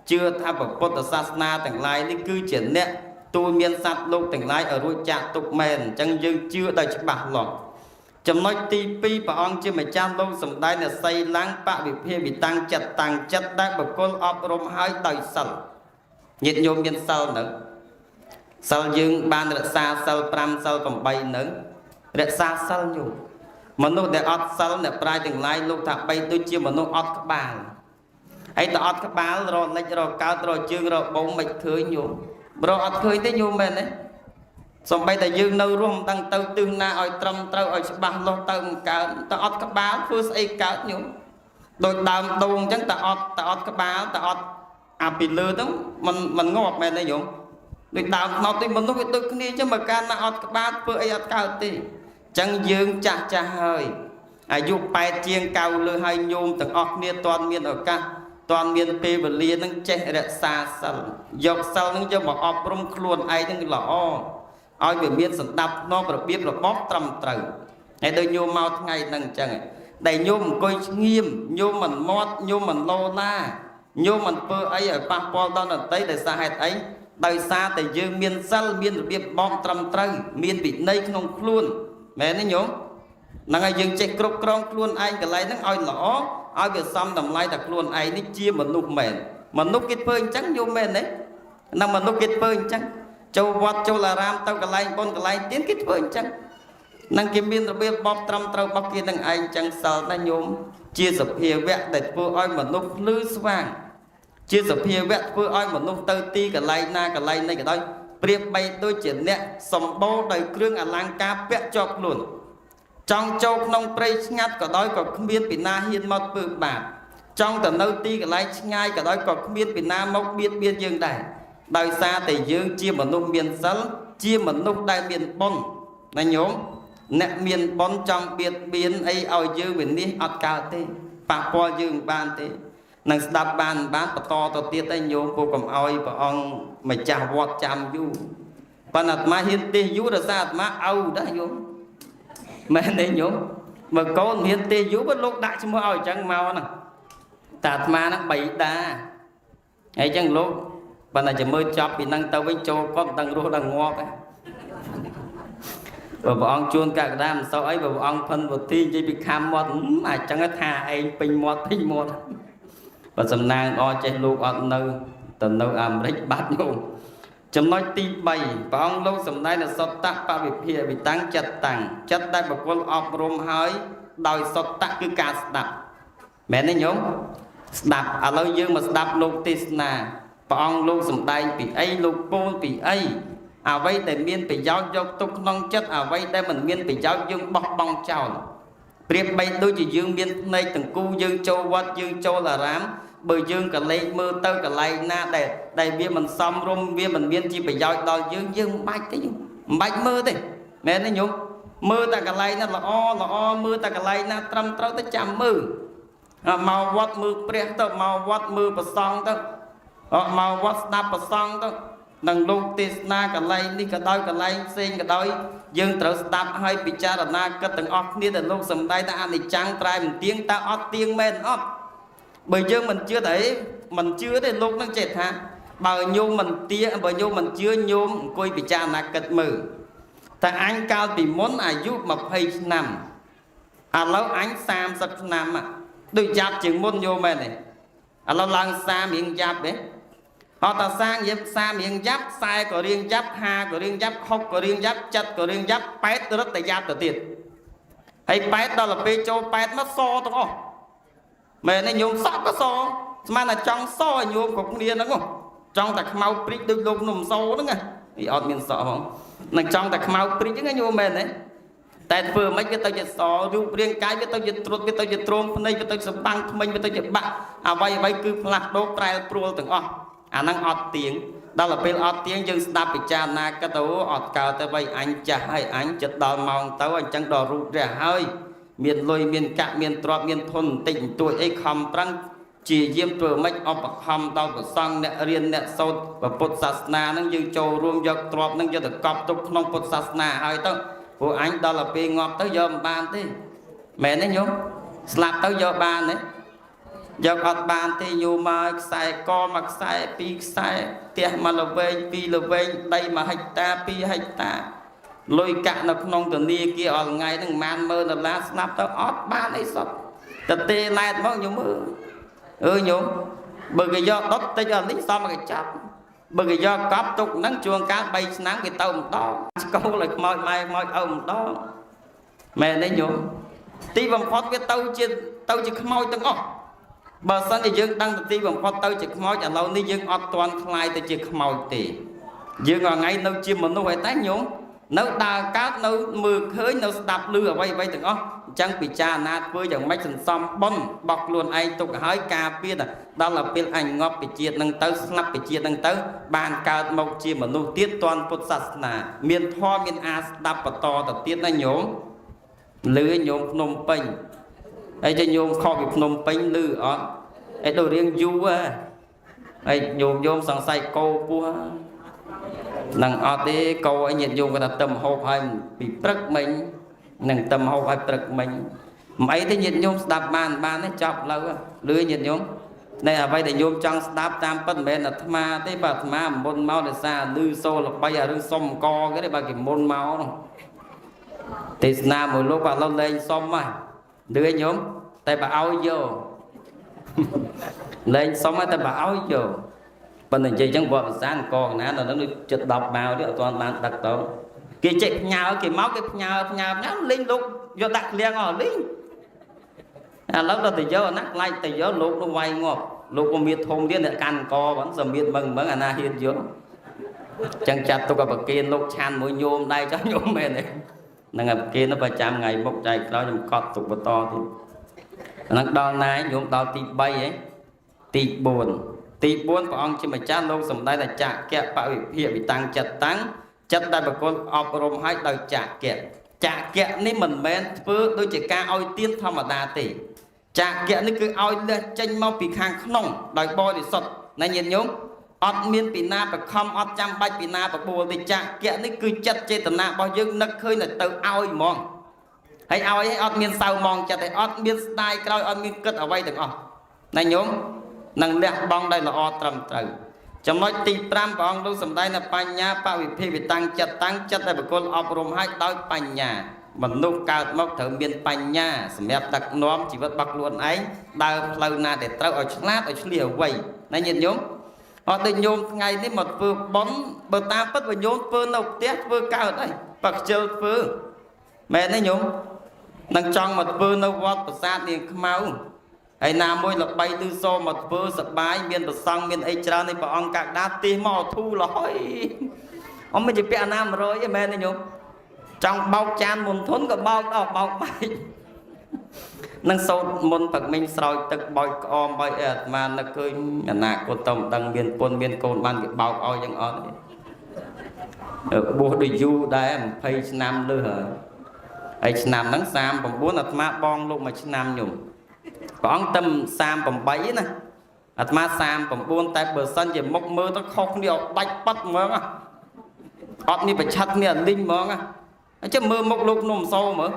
chưa tha bậc Phật sát na từng lai nên cứ chuyển nè tôi miền sát lục từng lai ở ruột chặt tục mền chẳng dưng chưa đầy chỉ bạc lọt chấm nói ti pi bà ông chưa mày chan lâu sầm đai là xây láng bạ bị phê bị tăng chất đai bậc con ọp rôm hai đời sầu nhiệt nhôm miền sầu nữa sầu dương ban rệt xa sầu pram sầu cầm bay nữa rệt xa sầu nhung mà nó để ọt sầu để prai từng lai lúc thà bay tôi chưa mà nó ọt các bàn ấy ta ọt các bàn rồi lấy rồi cao rồi chương rồi bông mạch khơi nhung rồi ọt khơi tới nhung bên đấy xong bây giờ dương nâu rung tăng tâu tư na oi trâm trâu oi bằng lo tâu cả ta ọt các báo phư xây cả nhung đôi đàm đồn chẳng ta ọt các báo ta ọt bị lừa đó mình ngọt mẹ này nhung đôi đàm nó thì mình nói với tôi kia chứ mà can na ọt các báo phư ấy ọt cao thì chẳng dương chả hơi dục bài chiên cao lừa hai nhung từng ọt nia toàn miền ở ca toàn miền tây và liên nó che ra xa sân dọc sau nó cho một ọp rung luôn ai nó là ai về miền sân đập nó phải biết là bóp trầm trời hay đôi nhôm mau ngày nâng chẳng đầy nhôm coi nghiêm nhôm mình mót nhôm mình lô la nhôm mình pơ ấy ở passport đó là tới để xa hết ấy đời xa tại dương miền sân miền biết bóp trầm trời miền bị nây không luôn mẹ nó nhôm năng ai dương chạy cột cong luôn anh cái này nó ai lỏ ai về xong đầm lai đặt luôn ai nó chia mình nút mền mà nút cái phơi trắng nhôm mền đấy năng mà nút cái phơi trắng châu vót châu là ram tao cái lai con cái lai tiến cái phơi trắng năng kiếm biên rồi biết bóp trầm trâu bóp kia năng anh chẳng sợ ta nhôm chia sập hiệp vẽ để vừa ai mà nút lư vàng chia sập hiệp vẽ vừa ai mà nút tơ ti cái lai này cái đây priệp bay tôi chuyển nè sầm bô đầy kêu ở làng cá vẽ chọc luôn trong châu nông prey ngắt cả đói có không biết bị na hiên mọc bự bạc trong tận nơi ti cái lái ngay cả đói có không biết bị na mọc biết biên dương đại đời xa thì dương chia một nông miền sắn chia một nông đại miền bon này nhóm nè miền bon trong biên ấy ao dương miền đi ọt cao tê bạc po dương ban tê năng đạp ban bán to tiết tay nhóm vô cầm ao và ông mày chào vọt chăm du còn là ma hiên tê du là sao ma ao đó nhóm mẹ này nhúng mà con miền tây dú bất lúc đại cho mua ỏi chẳng mau nè tạt ma nó bậy đa ấy chẳng lúc bạn này chỉ mới chọc bị năng tàu với châu con tăng rô đang ngọt ấy và bọn ông chuôn cả đám sau ấy và bọn ông phân một thiên chỉ bị khám mọt mà chẳng có thà anh bình mọt và sầm nàng o trên lúc ọt nâu tận nâu am rích bát nhung chấm nói ti bày và ông lâu sầm nay là sọt tắc ba bị tăng chất đây một con ọp rôm hơi đòi sọt tắc cứ cả đạp mẹ nói nhóm đạp à lâu dương mà đạp lục tis na và ông lâu sầm đây bị ấy lục cô bị ấy à vây để miên bị giáo dục tục nông chất à vây đây mình miên bị giáo dương bọc bong chào priệp bay đôi chỉ dương miên này từng cu dương châu vót dương châu là rám bởi dương cả lấy mưa tơ cả lấy na để bia mình xong rung bia mình biên chi phải giao đòi dương bạch thế bạch mưa thế mẹ nó nhung mưa ta cả lấy nó là o mưa ta cả lấy na trăm trâu tới trăm mưa màu vót mưa pre tơ màu vót mưa bờ song tơ màu vót đạp bờ song tơ nâng lúc tê na cả lấy đi cả lấy xin cả đôi dương trở stop hay bị cha là na cái từng óc nia từ lúc sầm tay ta ăn thì trắng trai mình tiếng ta óc tiếng men óc bởi dương mình chưa thấy lúc nó chết ha bao nhiêu mình chưa nhôm coi bị cha na cật mờ ta anh cao bị muốn giúp mà hay nằm lâu anh sam sắp nằm à đôi giáp chừng môn vô mẹ này lâu lần xa miệng giáp đấy họ ta sang dịp xa miệng giáp sai có riêng giáp ha có riêng giáp khóc có riêng giáp chặt có riêng giáp pét rất là giáp từ tiền hay pét đó là bê cho pét mất so đúng không mẹ này nhôm sắp có so mà là trong so nhôm cũng điên đúng không trong ta mau prít được lúc nằm sâu đó nghe thì ọt miền sợ không là trong ta mau prít chứ nghe nhôm mẹ đấy tại vừa mấy cái tao giật sò rụp riêng cái tao giật trốn cái tao giật trốn này cái tao giật băng mình cái tao giật bạc vay cứ lạc đốt trai pro từng năng ọt tiếng đó là bên ọt tiếng dân đáp bị cha na cái tao ọt cao tới vay anh cha hay anh chật đòi mong tao anh chẳng đòi rụt rẻ hơi miền lôi miền cạn miền trọt miền thôn tỉnh tuổi ấy không trăng chỉ diêm vừa mấy ọp không tao của sang nè riêng nè sâu và Phật sát na năng dư châu ruộng giật trọt năng dư được cọp tục không Phật sát na hơi tao của anh đó là bề ngọt tới giờ bàn thế mẹ đấy nhung slap tới giờ bàn đấy giờ ọt bàn thì nhiều mà xài co mặc xài pi xài tiền mà là về đây mà hecta pi hecta lôi cạn nó không từ nia kia ở ngày đừng man mơ là lá snap tới ọt bàn ấy sọt tật tê này bao nhiêu mơ nhung bởi vì do đốt tới giờ lính sao mà cái chắp bởi vì do cọp tục nắng chuông cá bay nắng cái tàu to câu là mọi ông đó mẹ đấy nhung tí bằng phật cái tàu chỉ môi từng bờ sân thì dương đang tí bằng phật tàu chỉ môi ở lâu ní dương ọt toàn khai từ chỉ môi tỷ dương ở ngay nấu chim mà nấu phải tái nhung nấu đào cát nấu mưa khơi nấu đạp lư ở vay từng chẳng bị cha nát với dòng máy sần xóm bon bọc luôn ai tục hỏi cà phê đó là bên anh ngọc bị chia nâng tới snap bị chia nâng tới bàn cao một chia mà nô tiết toàn Phật sát na miền thoa miền a đạp và to tập tiết nó nhổm lưới nhổm Phnom Penh ấy cho nhổm kho bị Phnom Penh lư ở ấy đồ riêng du ấy nhổm sẵn say câu vua năng ở đây câu ấy nhiệt dùng người ta tầm hộp hay bị trật mình năng tầm hộp hay trật mình mấy cái nhiệt nhôm đạp bàn ấy chọc lâu lưới nhiệt nhôm này là vậy để nhôm trong đạp tam phân bên là ma thế bà ma môn máu để xa lư xô là bây giờ lư xông co cái này bà cái môn máu thì nam một lúc bà lâu lên xông mà lưới nhôm tay bà áo vô lên xông tay bà áo vô bên này chơi chẳng vợ sáng con ná là nó chật đọc màu đấy toàn là đặc tổ kia chạy nhau kia máu cái nhau lên lúc do đặt liền ở lính lúc đó thì gió nát lại thì gió lúc nó quay ngọt lúc con miệt thôn điên lại can co vẫn giờ miệt mừng vẫn là hiền gió chẳng chặt tôi cả bậc kia lúc chan mũi nhôm đây cho nhôm mẹ này năng ngập kia nó phải trăm ngày một chạy đó trong cọt tục và to thì năng đo này nhôm đo tị bay ấy tị buồn của ông chỉ mà cha lâu sầm đây là chạ kẹt bảo hiện bị tăng chặt đây bà con ọp rôm hai đời chạ kẹt nên mình men với đôi chỉ ca oi tiên thầm mà đa tỷ chạ kẹt nên cứ oi lên tranh mau bị khang nông đời bò để sọt này nhìn nhúng ọt miên bị na bà không ọt trăm bạch bị na bà bùa thì chạ kẹt nên cứ chặt chê tận na bao nhiêu nấc khơi là từ oi mong hay oi hay ọt miên sau mong chặt thì ọt miên style coi ọt miên cất ở vay được không này nhúng năng lẹ bong đây là o trầm trời trong nói tì pram của ông lúc sầm đây là bành nhà bao bị phi bị tăng chất đây bà con ọp rôm hai đôi bành nhà mình nung cao mốc thử miền bành nhà sầm đẹp đặc nóm chỉ vật bạc luôn ấy đào lâu na để trâu ở lát ở liều quầy này nhìn nhúng họ tình nhôm ngày ní một vừa bón bờ ta bất vừa nhôm vừa nâu tét vừa cao đây bạc chơi vừa mẹ này nhúng năng trong một vừa nâu vót bờ sát thì máu hay nam môi là bay tư so một vơ sập bái miền bờ sông miền ấy ra nên bà ông cạc đá tì mò thu là hỏi ông mới chỉ bẹ nam rồi vậy mẹ này nhung trong bao chan môn thốn có bao đó bao bay năng sâu môn Phật minh soi tức bòi om bòi mà nó cười nạc của tổng đăng miền pôn miền cồn ban cái bao oi chẳng on bùa đi du đây em phải nam lừa ấy nam nắng sam bằng búa là ma bong luôn mà nam nhung có tâm sam bằng bấy nè អាត្មា39តែបើសិនជាមុខមើលទៅខុសគ្នាដាច់ប៉ាត់ហ្មងអត់មានប្រឆាត់គ្នាលីងហ្មងអញ្ចឹងមើលមុខលោកនំសោមើល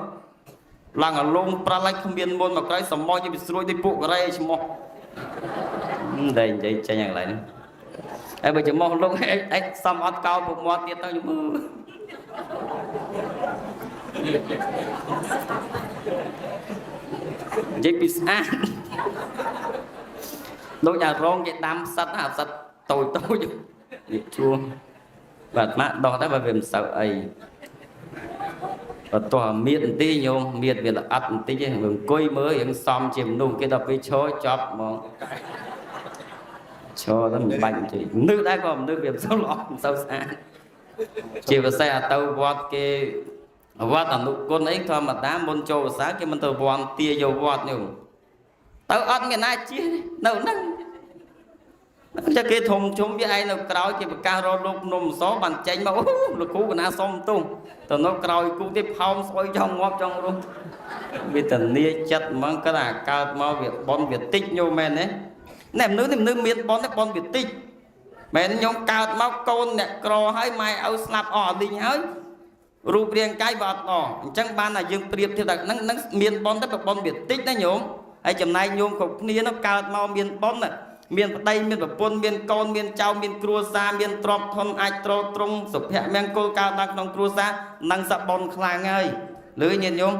ឡើងអាលងប្រឡាច់គ្មានមុនមកក្រោយសមោជាវាស្រួយដូចពួកកូរ៉េឈ្មោះតែនិយាយចេញយ៉ាងไรហ្នឹងហើយបើចំោះលោកអេសំអត់កោពុកមាត់ទៀតទៅមើលនិយាយពីស្អាតលោកអារងគេដាំផ្សិតអាផ្សិតតូចតូចនេះជួបាទម៉ាក់ដោះតែបើវាមិនសូវអីបើតោះមៀតបន្តិចញោមមៀតវាល្អិតបន្តិចឯងអង្គុយមើលរៀងសំជាមនុស្សគេដល់ពេលឈរចប់ហ្មងឈរទៅមិនបាច់ទេនឹកដែរក៏នឹកវាមិនសូវល្អមិនសូវស្អាតជាពិសេសអាទៅវត្តគេវត្តអនុគុណអីធម្មតាមុនចូលភាសាគេមិនទៅវត្តទាយកវត្តញោមទៅអត់មានណាជានៅហ្នឹងតែគេធំជុំវាឯងនៅក្រោយគេប្រកាសរកលោកនំសបានចេញមកអូលោកគ្រូកណាសុំទុំទៅនៅក្រោយគូទៀតផោមស្អុយចង់ងាប់ចង់រស់វាតនីចិត្តហ្មងគាត់ថាកើតមកវាបនវាតិចញោមមែនទេណែមនុស្សមានបនទេបនវាតិចមែនខ្ញុំកើតមកកូនអ្នកក្រហើយម៉ែឪស្លាប់អស់លីងហើយរូបរាងកាយវាអត់អអញ្ចឹងបានតែយើងប្រៀបធៀបថាហ្នឹងមានបនតែបនវាតិចណាញោមហើយចំណែកញោមគ្រប់គ្នានោះកើតមកមានបនមានប្តីមានប្រពន្ធមានកូនមានចៅមានគ្រួសារមានទ្រព្យធនអាចទ្រទ្រង់សុភមង្គលកើតដល់ក្នុងគ្រួសារនឹងសបនខ្លាំងហើយលឺញាតិញោម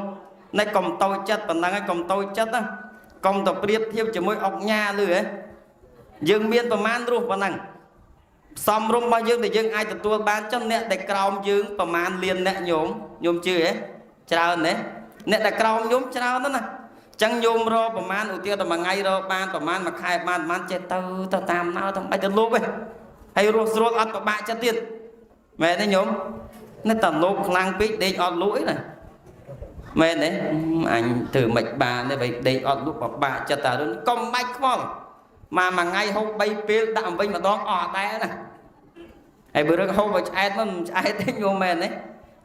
ណែកុំតូចចិត្តប៉ុណ្ណឹងហើយកុំតូចចិត្តណាកុំទៅប្រៀបធៀបជាមួយអុកញ៉ាលឺហ៎យើងមានប្រមាណរស់ប៉ុណ្ណឹងសំរុំរបស់យើងដែលយើងអាចទទួលបានចឹងអ្នកដែលក្រោមយើងប្រមាណលានអ្នកញោមជឿហ៎ច្រើនទេអ្នកដែលក្រោមញោមច្រើនណាស់ណាចឹងញោមរកប្រមាណឧទាហរណ៍តែមួយថ្ងៃរកបានប្រមាណមួយខែបានប្រមាណចេះទៅតាមណៅទៅបាច់ទៅលោកឯងហើយរស់ស្រួលអត់ពិបាកចិត្តទៀតមែនទេញោមនេះតែលោកខ្លាំងពេកដេកអត់លក់អីណាមែនទេអញធ្វើមិនបានទេបើដេកអត់លក់ពិបាកចិត្តតែរឿងកុំបាច់ខ្វល់មួយថ្ងៃហូប3ពេលដាក់អំវិញម្ដងអស់ដែរណាហើយបើរឿងហូបឲ្យឆ្អែតមិនឆ្អែតទេញោមមែនទេ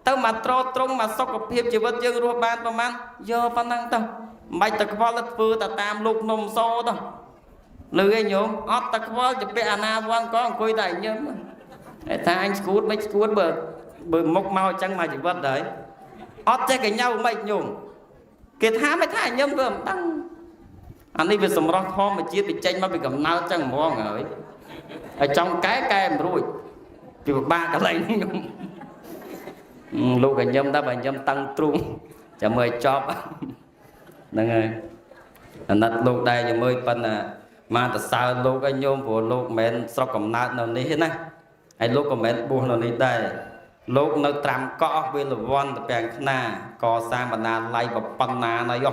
ទៅមកត្រង់មកសុខភាពជីវិតយើងរស់បានប្រហែលយកប៉ុណ្ណឹងទៅមិនបាច់ទៅខ្វល់ទៅធ្វើទៅតាមលោកនំសទៅលឺឯងញោមអត់ទៅខ្វល់ទៅពាក់អាណាវ័នក៏អង្គុយតែញឹមតែថាអញស្គួតមិនស្គួតបើមុខមកអញ្ចឹងមកជីវិតដែរអត់ចេះកញ្ញៅមិនញោមគេថាមិនថាញឹមវាមិនដឹងអានេះវាសម្រស់ធម្មជាតិវាចេញមកពីកំណើតចឹងហ្មងហើយហើយចង់កែមិនរួចពីពិបាកកន្លែងនេះញោមលោកកញ្ញឹមដែរបើញឹមតឹងទ្រូងចាំមើលចប់ហ្នឹងហើយអាណិតលោកដែរយមើលប៉ុន្តែមកតសើលោកឲ្យញោមព្រោះលោកមិនមែនស្រុកកំណើតនៅនេះទេណាហើយលោកក៏មិនមែនបួសនៅនេះដែរលោកនៅត្រាំកោះវេលវ័នតពាំងខ្នាកសាងបណ្ណាល័យប៉ុណ្ណាណៃយោ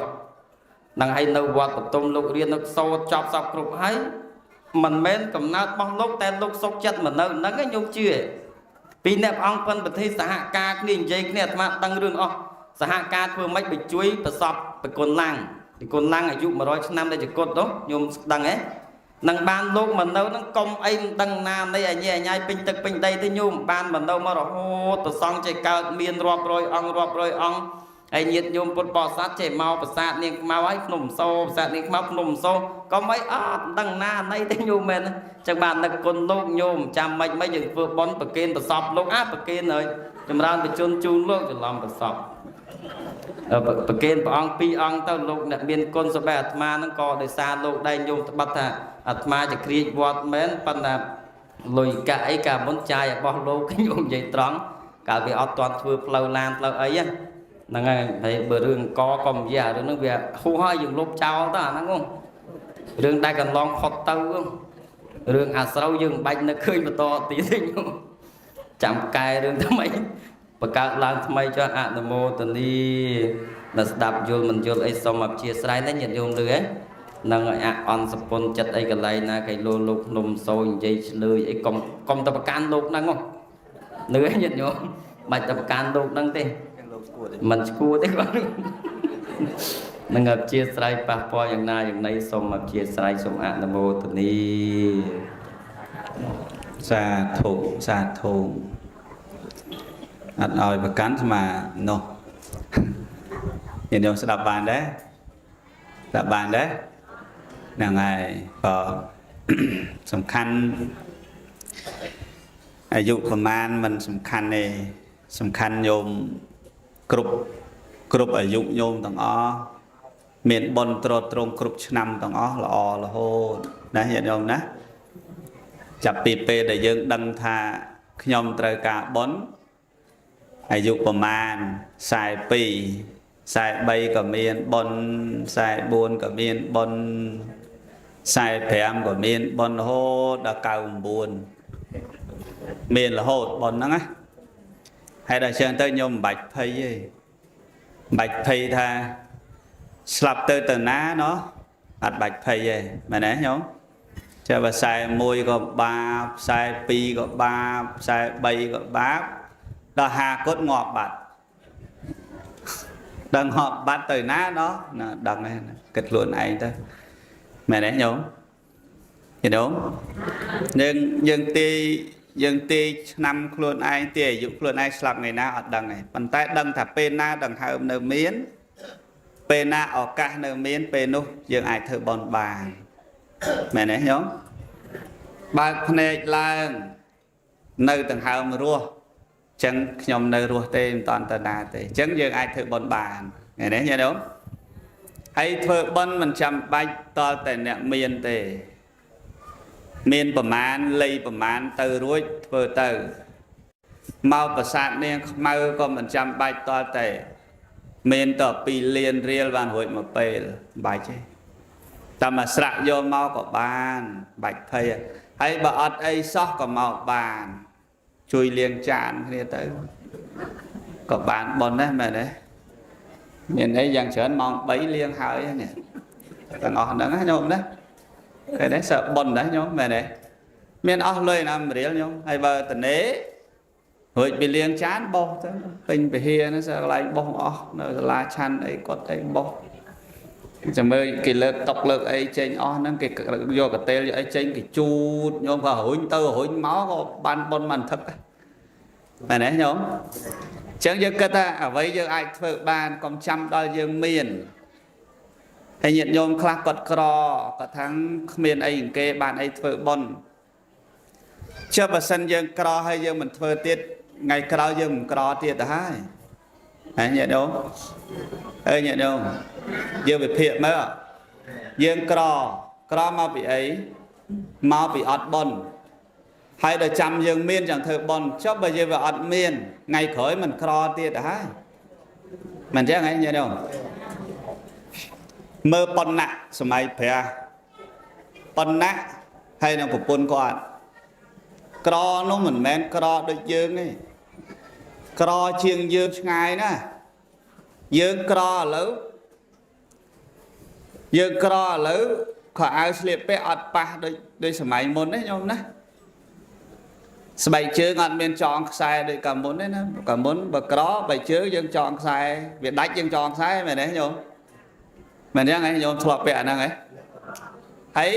នឹងឲ្យនៅវត្តបតុមលោករៀននៅសូត្រចប់សពគ្រប់ហើយមិនមែនកំណើតរបស់លោកតែលោកសុខចិត្តមកនៅហ្នឹងឯងញោមជឿពីអ្នកព្រះអង្គប៉ុនប្រទេសសហការគ្នានិយាយគ្នាអាត្មាដឹងរឿងអស់សហការធ្វើម៉េចបើជួយប្រសពប្រគុណឡាំងអាយុ100ឆ្នាំដែលជាគុតទៅញោមដឹងហ៎នឹងបានលោកមកនៅនឹងកុំអីមិនដឹងណានៃអញ្ញាញ៉ៃពេញទឹកពេញដីទេញោមបានមកនៅមករហូតប្រសង់ចេះកើតមានរាប់រយអង្គហើយញាតិញោមពុទ្ធបរិស័ទចេះមកប្រាសាទនាងខ្មៅហើយភ្នំសូប្រាសាទនាងខ្មៅភ្នំសូក៏មិនអត់ដឹងណានៃទេញោមមែនចឹងបាននឹកគុណលោកញោមចាំមិនយើងធ្វើបន់ប្រគេនប្រសពលោកប្រគេនហើយចម្រើនបញ្ជូនជូនលោកច្រឡំប្រសពប្រគេនព្រះអង្គ2អង្គទៅលោកអ្នកមានគុណសម្បត្តិអាត្មាហ្នឹងក៏ដោយសារលោកដែរញោមត្បិតថាអាត្មាជាគ្រាចវត្តមែនប៉ុន្តែលុយកាក់អីកាមុនចាយរបស់លោកញោមនិយាយត្រង់កាលវាអត់ទាន់ធ្វើផ្លូវឡានផ្លូវអីហ្នឹងហើយបើរឿងកក៏មិនយារឿងហ្នឹងវាហួសហើយយើងលុបចោលទៅអាហ្នឹងរឿងដែលកន្លងផុតទៅរឿងអាស្រូវយើងមិនបាច់នឹកឃើញបន្តទៀតទេញោមចាំកែរឿងថ្មីបង្កើតឡើងថ្មីចុះអនុមោទនីដល់ស្ដាប់យល់មិនយល់អីសូមអព្យាស្រ័យណាញាតិញោមលឺហ៎នឹងអអន់សពុនចិត្តអីកន្លែងណាគេលោកភ្នំសូនិយាយឆ្លើយអីកុំទៅប្រកាន់លោកហ្នឹងលឺហ៎ញាតិញោមបាច់ទៅប្រកាន់លោកហ្នឹងទេមិនស្គួរទេគាត់នឹងអព្យាស្រ័យប៉ះពាល់យ៉ាងណាយ៉ាងណីសូមអព្យាស្រ័យសូមអនុមោទនីសាធុអត់ឲ្យប្រកាន់ស្មានោះញាតិញោមស្ដាប់បានដែរហ្នឹងហើយក៏ សំខាន់អាយុប្រមាណมันសំខាន់ទេសំខាន់ញោមគ្រប់អាយុញោមទាំងអស់មានបុណ្យត្រត្រង់គ្រប់ឆ្នាំទាំងអស់ល្អរហូតណាញាតិញោមណាចាប់ពីពេលដែលយើងដឹងថាខ្ញុំត្រូវការបុណ្យអាយុប្រមាណ42 43ក៏មានបុណ្យ44ក៏មានបុណ្យ45ក៏មានបុណ្យរហូតដល់99មានរហូតបុណ្យហ្នឹងណាហើយដល់ចឹងទៅខ្ញុំមិនបាច់ភ័យទេមិនបាច់ភ័យថាស្លាប់ទៅណាណោះអត់បាច់ភ័យទេមែនទេញោមចាបើ41ក៏បាប42ក៏បាប43ក៏បាបដល់50គាត់ងាប់បាត់ដឹងងាប់បាត់ទៅណាណោះដឹងទេគិតខ្លួនឯងទៅមែនទេញោមញោមយើងទីឆ្នាំខ្លួនឯងទីអាយុខ្លួនឯងស្លាប់ថ្ងៃណាអត់ដឹងទេប៉ុន្តែដឹងថាពេលណាដង្ហើមនៅមានពេលណាឱកាសនៅមានពេលនោះយើងអាចធ្វើបន់បានមែនទេញោមបើកភ្នែកឡើងនៅដង្ហើមរស់អញ្ចឹងខ្ញុំនៅរស់ទេមិនតាន់ទៅណាទេអញ្ចឹងយើងអាចធ្វើបន់បានមែនទេញោមហើយធ្វើបន់មិនចាំបាច់តល់តែអ្នកមានទេមានប្រមាណលៃប្រមាណទៅរួចធ្វើទៅមកប្រាសាទនាងខ្មៅក៏មិនចាំបាច់តល់តែមានត2លានរៀលបានរួចមកពេលបាច់ទេតាមអាស្រៈយកមកក៏បានបាច់ភ័យហើយបើអត់អីសោះក៏មកបានជួយលាងចានគ្នាទៅក៏បានបនដែរមែនទេមានអីយ៉ាងច្រើនម៉ោង3លាងហើយនេះទាំងអស់ហ្នឹងណាញោមណាគេដែរsợបនដែរញោមមែនទេមានអស់លុយណាមរៀលញោមហើយបើតនេរួចពីលាងចានបោះទៅពេញពហិរហ្នឹងសើកន្លែងបោះអស់នៅសាលាឆាន់អីគាត់អីបោះចាំមើលគេលើកតុកលើកអីចេញអស់ហ្នឹងគេយកកតេលយកអីចេញគេជូតញោមក៏រុញទៅរុញមកក៏បានបនមិនថឹកមែនទេញោមអញ្ចឹងយើងគិតថាអ្វីយើងអាចធ្វើបានកុំចាំដល់យើងមានហើយញាតិញោមខ្លះគាត់ក្រគាត់ថាគ្មានអីគេបានអីធ្វើបន់ចុះបើសិនយើងក្រហើយយើងមិនធ្វើទៀតថ្ងៃក្រោយយើងមិនក្រទៀតទៅហើយហើយញាតិញោមញាតិញោមយើងវិភាគមើលយើងក្រមកពីអីមកពីអត់បន់ហើយដល់ចាំយើងមានchẳngធ្វើបន់ចុះបើយើងវាអត់មានថ្ងៃក្រោយមិនក្រទៀតទៅហើយមិនចឹងហ៎ញាតិញោមមើលប៉ុណ្ណាសម័យព្រះប៉ុណ្ណាហើយនឹងប្រពន្ធគាត់ក្រនោះមិនមែនក្រដូចយើងទេក្រជាងយើងឆ្ងាយណាយើងក្រឥឡូវខោអាវស្លៀកពាក់អត់ប៉ះដូចសម័យមុនទេញោមណាស្បែកជើងអត់មានចងខ្សែដូចកាលមុនទេណាកាលមុនបើក្របែកជើងយើងចងខ្សែវាដាច់យើងចងខ្សែមែនទេញោមមែនចឹងឯងញោមធ្លាប់ពាក់អាហ្នឹងឯងហើយ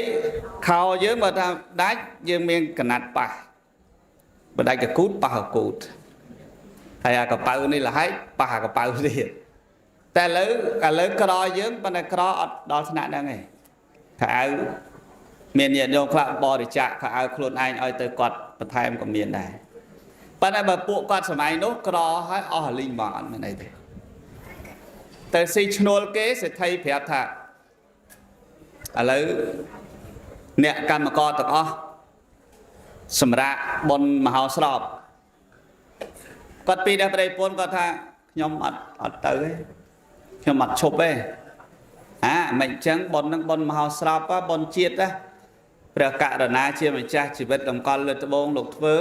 ខោយើងបើថាដាច់យើងមានកណាត់ប៉ះបើដាច់កកូតប៉ះកកូតហើយអាកប៉ៅនេះលហែកប៉ះអាកប៉ៅទៀតតែឥឡូវក្រយើងប៉ុន្តែក្រអត់ដល់ថ្នាក់ហ្នឹងឯងខោអាវមានញាតិញោមខ្លះបរិច្ចាគខោអាវខ្លួនឯងឲ្យទៅគាត់បន្ថែមក៏មានដែរប៉ុន្តែបើពួកគាត់សម័យនោះក្រហើយអស់លីងមកអត់មានអីទេតែស៊ីឈ្នួលគេសេដ្ឋីប្រាប់ថាឥឡូវអ្នកកម្មករទាំងអស់សម្រាប់បុណ្យមហោស្រពគាត់ពីដល់ប្តីប្រពន្ធគាត់ថាខ្ញុំអត់ទៅទេខ្ញុំអត់ឈប់ទេមិនអញ្ចឹងបុណ្យនឹងបុណ្យមហោស្រពបុណ្យជាតិណាព្រះករុណាជាម្ចាស់ជីវិតតម្កល់លើត្បូងលោកធ្វើ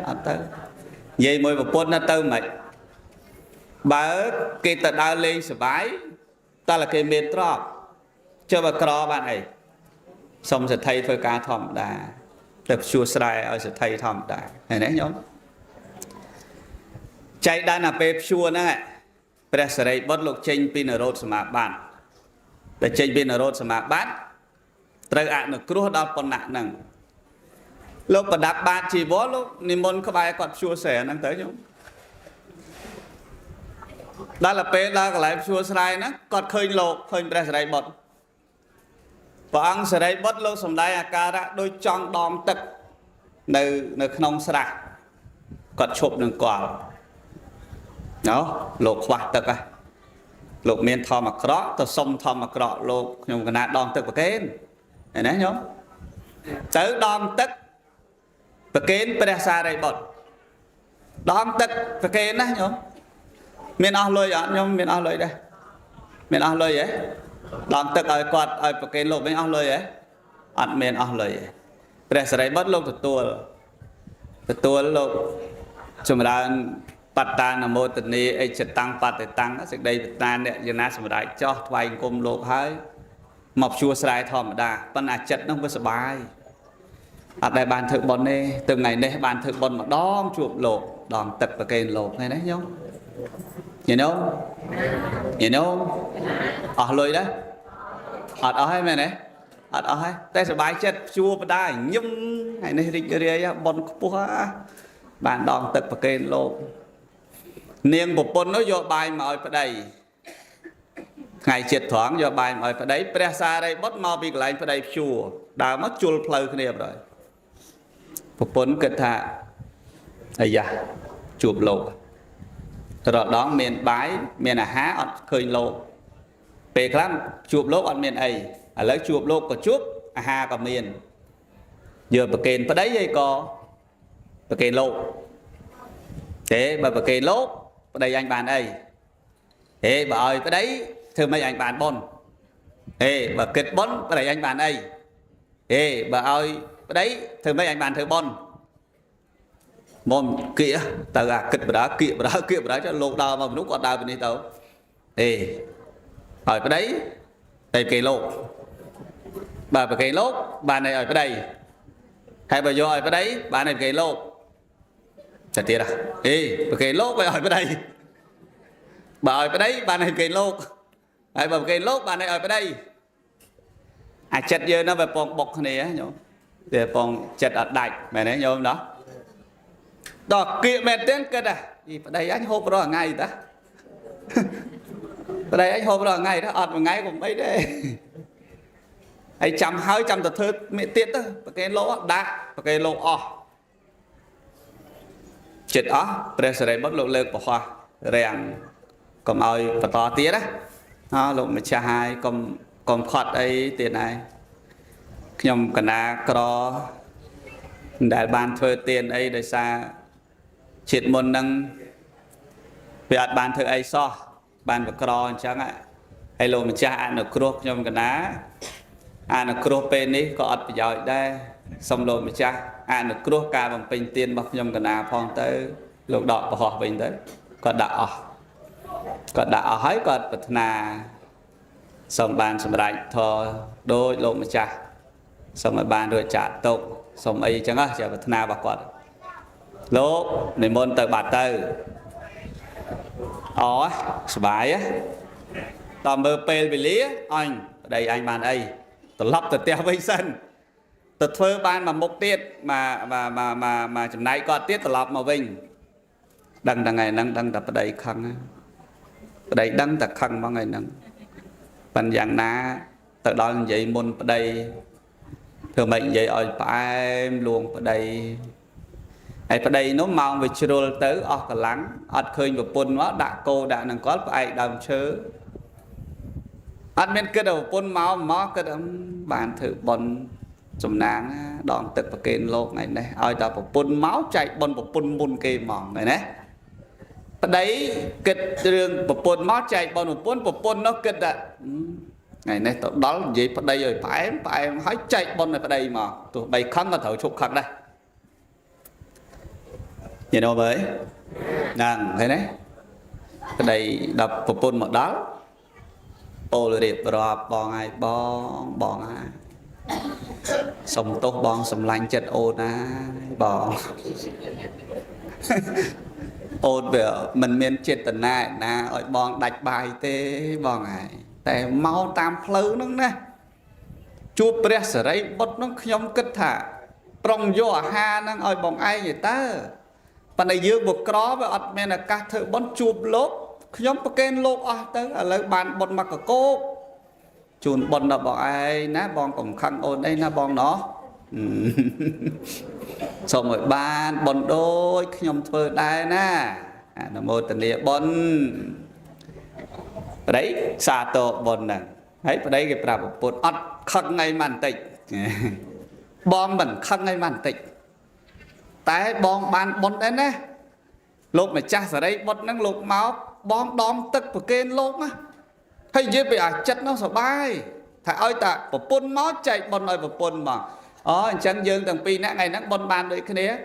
អត់ទៅនិយាយមួយប្រពន្ធណាទៅមិនបើគេទៅដើរលេងសប្បាយតើគេមានទ្រព្យចុះបើក្របានអីសុំសេដ្ឋីធ្វើការធម្មតាទៅព្យួរស្រែឲ្យសេដ្ឋីធម្មតាឃើញទេញោមចៃដន្យពេលព្យួរហ្នឹងព្រះសិរីបុត្រលោកចេញពីនរោធសមាបត្តិតែចេញពីនរោធសមាបត្តិត្រូវអនុគ្រោះដល់ប៉ុណ្ណាហ្នឹងលោកប្រដាប់បាតជីវរលោកនិមន្តក្បែរគាត់ព្យួរស្រែហ្នឹងទៅញោមដល់ពេលដល់កន្លែងព្យួរស្រែហ្នឹងគាត់ឃើញព្រះសិរីបុត្រ ព្រះអង្គសេរីបុត្រលោកសំដែងអាការៈដោយចង់ដងទឹកនៅក្នុងស្រះគាត់ឈប់នឹងកល់ណោះលោកខ្វះទឹកហ៎លោកមានធម្មអាក្រក់ទៅសុំធម្មអាក្រក់លោកខ្ញុំកណាដងទឹកប្រកេនឃើញទេញោមទៅដងទឹកប្រកេនព្រះសារីបុត្រដងទឹកប្រកេនណាញោមមានអស់លុយអត់ញោមមានអស់លុយដែរមានអស់លុយហ៎ដងទឹកឲ្យគាត់ឲ្យប្រកេនលោកវិញអស់លុយហ៎អត់មានអស់លុយទេព្រះសារីបុត្រលោកទទួលលោកចម្រើនបត្តានមោទនីអិច្ឆតាំងបតិតាំងសេចក្តីបត្តាអ្នកយណាសម្រាប់ចោះថ្វាយអង្គមលោកហើយមកជួស្រែធម្មតាប៉ុន្តែចិត្តនោះវាសុបាយអត់ដែលបានធ្វើបុណ្យទេទៅថ្ងៃនេះបានធ្វើបុណ្យម្ដងជួបលោកដងទឹកប្រកេនលោកហ្នឹងណាញោមញោមអស់លុយដែរអត់អស់ហើយមែនទេអត់អស់ហើយតែសុបាយចិត្តជួបបដាញឹមថ្ងៃនេះរីករាយបុណ្យខ្ពស់បានដងទឹកប្រកេនលោកនាងប្រពន្ធនោះយកបាយមកឲ្យប្តីថ្ងៃជាតិត្រង់យកបាយមកឲ្យប្តីព្រះសារីបុត្រមកពីកន្លែងប្តីព្យួរដើរមកជុលផ្លូវគ្នាបណ្ដោយប្រពន្ធគិតថាអាយ៉ាជួបលោករដងមានបាយមានអាហារអត់ឃើញលោកពេលខ្លះជួបលោកអត់មានអីឥឡូវជួបលោកក៏ជួបអាហារក៏មានយកប្រកេនប្តីអីក៏ប្រកេនលោកទេបើប្រកេនលោកប្តីអញបានអីហេបើឲ្យប្តីធ្វើម៉េចអញបានបុណ្យហេបើគិតបុណ្យប្តីអញបានអីហេបើឲ្យប្តីធ្វើម៉េចអញបានធ្វើបុណ្យមុំគៀទៅអាគិតបដាគៀបដាចលោកដើរមកមនុស្សគាត់ដើរពីនេះទៅហេឲ្យប្តីតែគេលោកបើប្រកេនលោកបានឲ្យប្តីហើយបើយកឲ្យប្តីបានឲ្យប្រកេនលោកតែទៀតហេប្រកេនលោកឲ្យប្តីបើឲ្យប្តីបានឲ្យប្រកេនលោកហើយបើប្រកេនលោកបានឲ្យប្តីអាចិត្តយើងនោះវាពងបុកគ្នាញោមវាពងចិត្តអត់ដាច់មែនទេញោមណោះដល់គៀកមែនទេគិតប្តីអញហូបរាល់ថ្ងៃតាប្តីអញហូបរាល់ថ្ងៃទៅអត់មួយថ្ងៃក៏មិនអីដែរហើយចាំហើយចាំទៅធ្វើមេទៀតទៅប្រកេនលោកដាក់ប្រកេនលោកអស់ចិត្តអស់ព្រះសិរីបុត្រលោកលើកប្រហោះរាំងកុំឲ្យបន្តទៀតណាលោកម្ចាស់ហើយកុំខត់អីទៀតដែរខ្ញុំកណាក្រដែលបានធ្វើទានអីដោយសារជាតិមុនហ្នឹងវាអត់បានធ្វើអីសោះបានបក្រអញ្ចឹងហើយលោកម្ចាស់អនុគ្រោះខ្ញុំកណាអនុគ្រោះពេលនេះក៏អត់ប្រយោជន៍ដែរសូមលោកម្ចាស់អនុគ្រោះការបំពេញទានរបស់ខ្ញុំកណាផងទៅលោកដកប្រហោះវិញទៅគាត់ដាក់អស់ហើយគាត់ប្រាថ្នាសូមបានសម្រេចធរដោយលោកម្ចាស់សូមឲ្យបានរួចចាកទុកសូមអីចឹងជាប្រាថ្នារបស់គាត់លោកនិមន្តទៅបាត់ទៅអូសុបាយតមើលពេលវេលាអញប្តីអញបានអីត្រឡប់ទៅផ្ទះវិញសិនទៅធ្វើបានមួយមុខទៀតមកចំណែកគាត់ទៀតត្រឡប់មកវិញដឹងថ្ងៃហ្នឹងដឹងតែប្តីខឹងប្តីដឹងតែខឹងហ្មងថ្ងៃហ្នឹងប៉ុន្តែយ៉ាងណាទៅដល់និយាយមុនប្តីធ្វើម៉េចនិយាយឲ្យផ្អែមលួងប្តីហើយប្តីនោះម៉ោងវាជ្រុលទៅអស់កម្លាំងអត់ឃើញប្រពន្ធមកដាក់គោដាក់នឹងគាត់ផ្អែកដើមឈើអត់មានគិតថាប្រពន្ធមកគិតបានធ្វើបុណ្យសំណាងដងទឹកប្រកេនលោកថ្ងៃនេះឲ្យតែប្រពន្ធមកចែកបុណ្យប្រពន្ធមុនគេហ្មងឃើញទេប្តីគិតរឿងប្រពន្ធមកចែកបុណ្យប្រពន្ធនោះគិតថាថ្ងៃនេះទៅដល់និយាយប្តីឲ្យផ្អែមហើយចែកបុណ្យឲ្យប្តីមកទោះបីខឹងក៏ត្រូវឈប់ខឹងដែរញ៉ែនោះមើលហ្នឹងឃើញទេប្តីដល់ប្រពន្ធមកដល់អូលរៀបរាប់បងហើយបងហើយសុំទោសបងសម្លាញ់ចិត្តអូនណាបងអូនវាមិនមានចេតនាណាឲ្យបងដាច់បាយទេបងហើយតែមកតាមផ្លូវហ្នឹងណាជួបព្រះសិរីបុត្រហ្នឹងខ្ញុំគិតថាប្រុងយកអាហារហ្នឹងឲ្យបងឯងទេតើប៉ុន្តែយើងបុក្រវាអត់មានឱកាសធ្វើបុណ្យជួបលោកខ្ញុំប្រកេនលោកអស់ទៅឥឡូវបានបុណ្យមកកកោក chun bon đó bọn ai ná bọn còn khăn ôn đây ná bọn nó xong rồi ban bọn đôi nhom thơ đai na nó mô tình địa bọn đấy xa tổ bọn nè đấy đấy cái bà bột ớt khăn ngay màn tịch bọn mình khăn ngay màn tịch tại bọn ban bọn đấy nè lúc mà cha ở đây bọn năng lục máu bọn đón tức của kênh lúc á hay dễ bị chất nó sợ bay thà ơi ta bộ pun máu chạy bọn ơi bộ pun mà chẳng dương tầng pi nãy ngày nắng bọn ban đấy cái này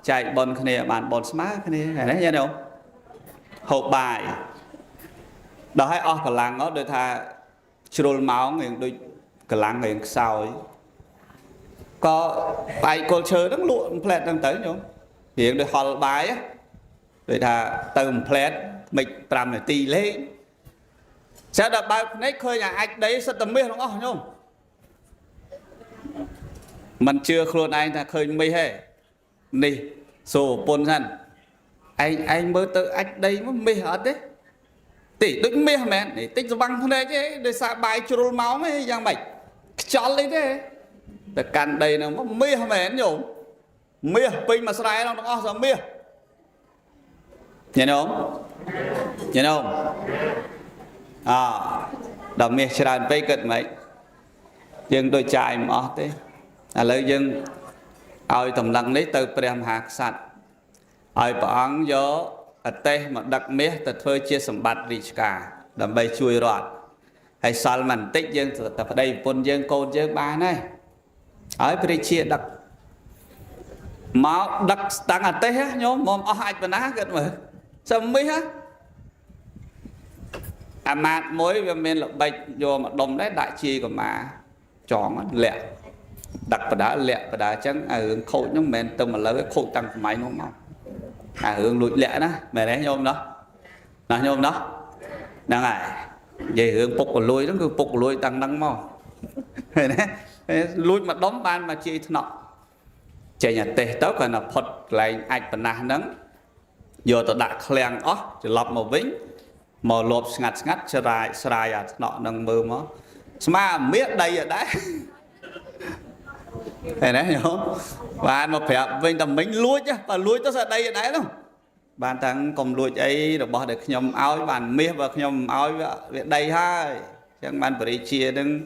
chạy bọn cái này bạn bọn smart cái này đấy nha đâu hộp bài đó hay cả làng nó đôi thà trôi máu người đôi cả làng người sao ấy có bài cô chơi đang lụa plét đang tới nhung hiện đôi họ bài á đôi thà từng plét mình làm để tì lên sẽ đập bài nấy khơi nhà anh đấy sẽ tầm miên đúng không nhung mình chưa khôn anh ta khơi mây hè nè sổ pôn thân anh mới tới anh đây mới mê hết đấy tỷ đứng mê mẹ để tích băng thế chứ để xả bài trôi máu mấy giang bạch cho lấy thế để càn đây nó mê mẹ nhổ mê pin mà sai nó có sao mê nhìn không nhìn không đầm mê tràn vây cận mấy nhưng đôi trai mà thế lấy dân ai tầm lăng lấy từ prem hạt sạch ai bảo gió ở tây mà đặc mía từ phơi chia sầm bát rich cả đầm bay chui rót hay sal mình tích dân tập ở đây pôn dân côn dân ba này ai phải chia đặc máu đặc tăng ở tây á nhóm mồm ai bên á gần mà sao mấy á mát mối về men là bay vô mà đồng đấy đại chi của mà chọn lẹ đặt vào đã chẳng hướng khổ nhưng mình tâm mà lấy cái khổ tăng máy nó mau hướng lụi lẹ đó mẹ đấy nhôm đó là nhôm đó đang này về hướng phục của lùi nó cứ phục lùi tăng năng mau lùi mà đóng ban mà chi nọ chạy nhà tê tớ còn là phật lại anh và na nắng giờ tôi đã khen ó chỉ lọc màu vĩnh màu lộp ngặt sài nọ nâng mơ mà mà biết đây ở đấy này đấy hiểu không và mà phải bên tầm mình lui chứ và lui tới đây ở đấy đâu bạn thằng cùng lui ấy được bỏ được nhom áo bạn miết và nhom áo về đây hai chẳng bạn phải chia đừng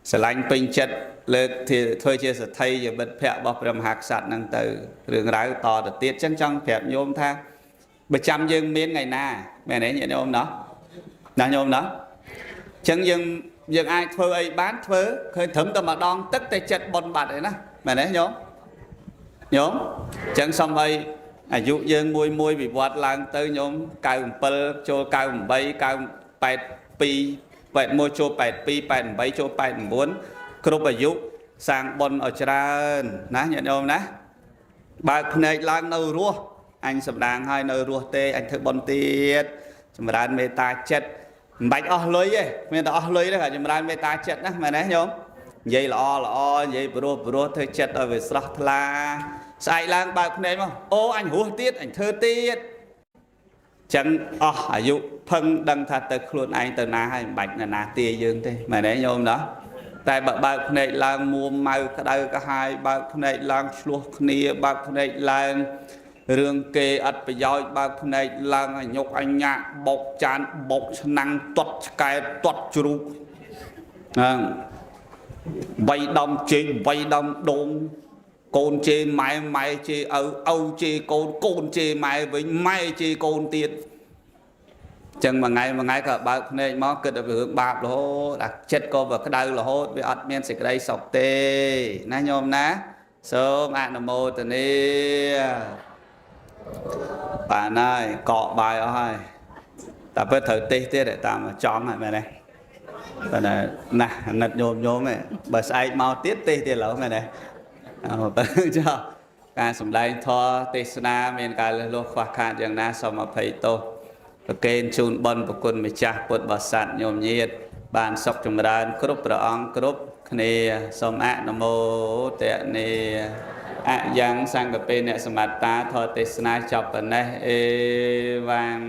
sẽ lạnh bình chất lên thì thôi chia sẽ thay giờ bật phèo bọc làm hạt sạt năng từ đường ráo to được tiết chân trong phèo nhôm thang 100 dương miếng ngày na mẹ đấy nhận nhôm đó là nhôm đó chẳng dương ai thơ ấy bán thơ khơi thấm tầm mà đón tất tay chật bồn bạt đấy nè mẹ đấy nhóm chẳng xong ấy dụ dương môi bị bọt lang tới nhóm cao pơ cho cao bay cao bẹt pi bẹt môi cho bẹt pi bẹt bay cho bẹt muốn cướp ở dụ sang bồn ở tràn ná nhận nhôm ná bà này lang nâu rua anh sầm đàng hai nâu rua tê anh thơ bồn tiết sầm đàn mê ta chết bạch lưới ấy mình ta lưới đấy cả chúng ta ta chết đó mà đấy nhôm vậy là vậy bro thôi chết ở về sọc la sai lang bạc này mà ô anh hùa tiết anh thơ tiết chẳng dụ phân đăng thật từ luôn anh từ na hay bạch là na tia dương thế mà đấy nhôm đó tại bạc này lang mua màu cái đây cả hai bạc này lang luộc nia bạc này lang rương kê ắt phải dõi bác này là nhục anh nhạc bọc chán bọc năng tuật cái tuật chú vay đông đồn côn chê mai chê âu chê côn chê mai với mai chê côn tiết chẳng mà ngày cả bác này mà cứ được hướng bạc là hô đặt chết cô vào cái đây là hô với ắt men sẽ cái đây sọc tê ná nhôm ná sớm Nam Mô Tỳ Ni bạn ơi cọ bài ở hai ta phải thử tê để ta mà chọn lại mày này và này nè nật nhôm này bà sai mau tiết tê lẩu mày này choการสำได้ทอเทศนาเมียนการโลกฟ้าขาดอย่างน่าสมภัยโตประเกณฑ์ชูนบอลประกุลมิจฉาปุตบสัตโยมเยียดบานศกจงดานครบพระองค์ครบคเนสมะนโมเตเนยังสังกเปเนสมัตตาทอเทศนาจบปะเนเอวัง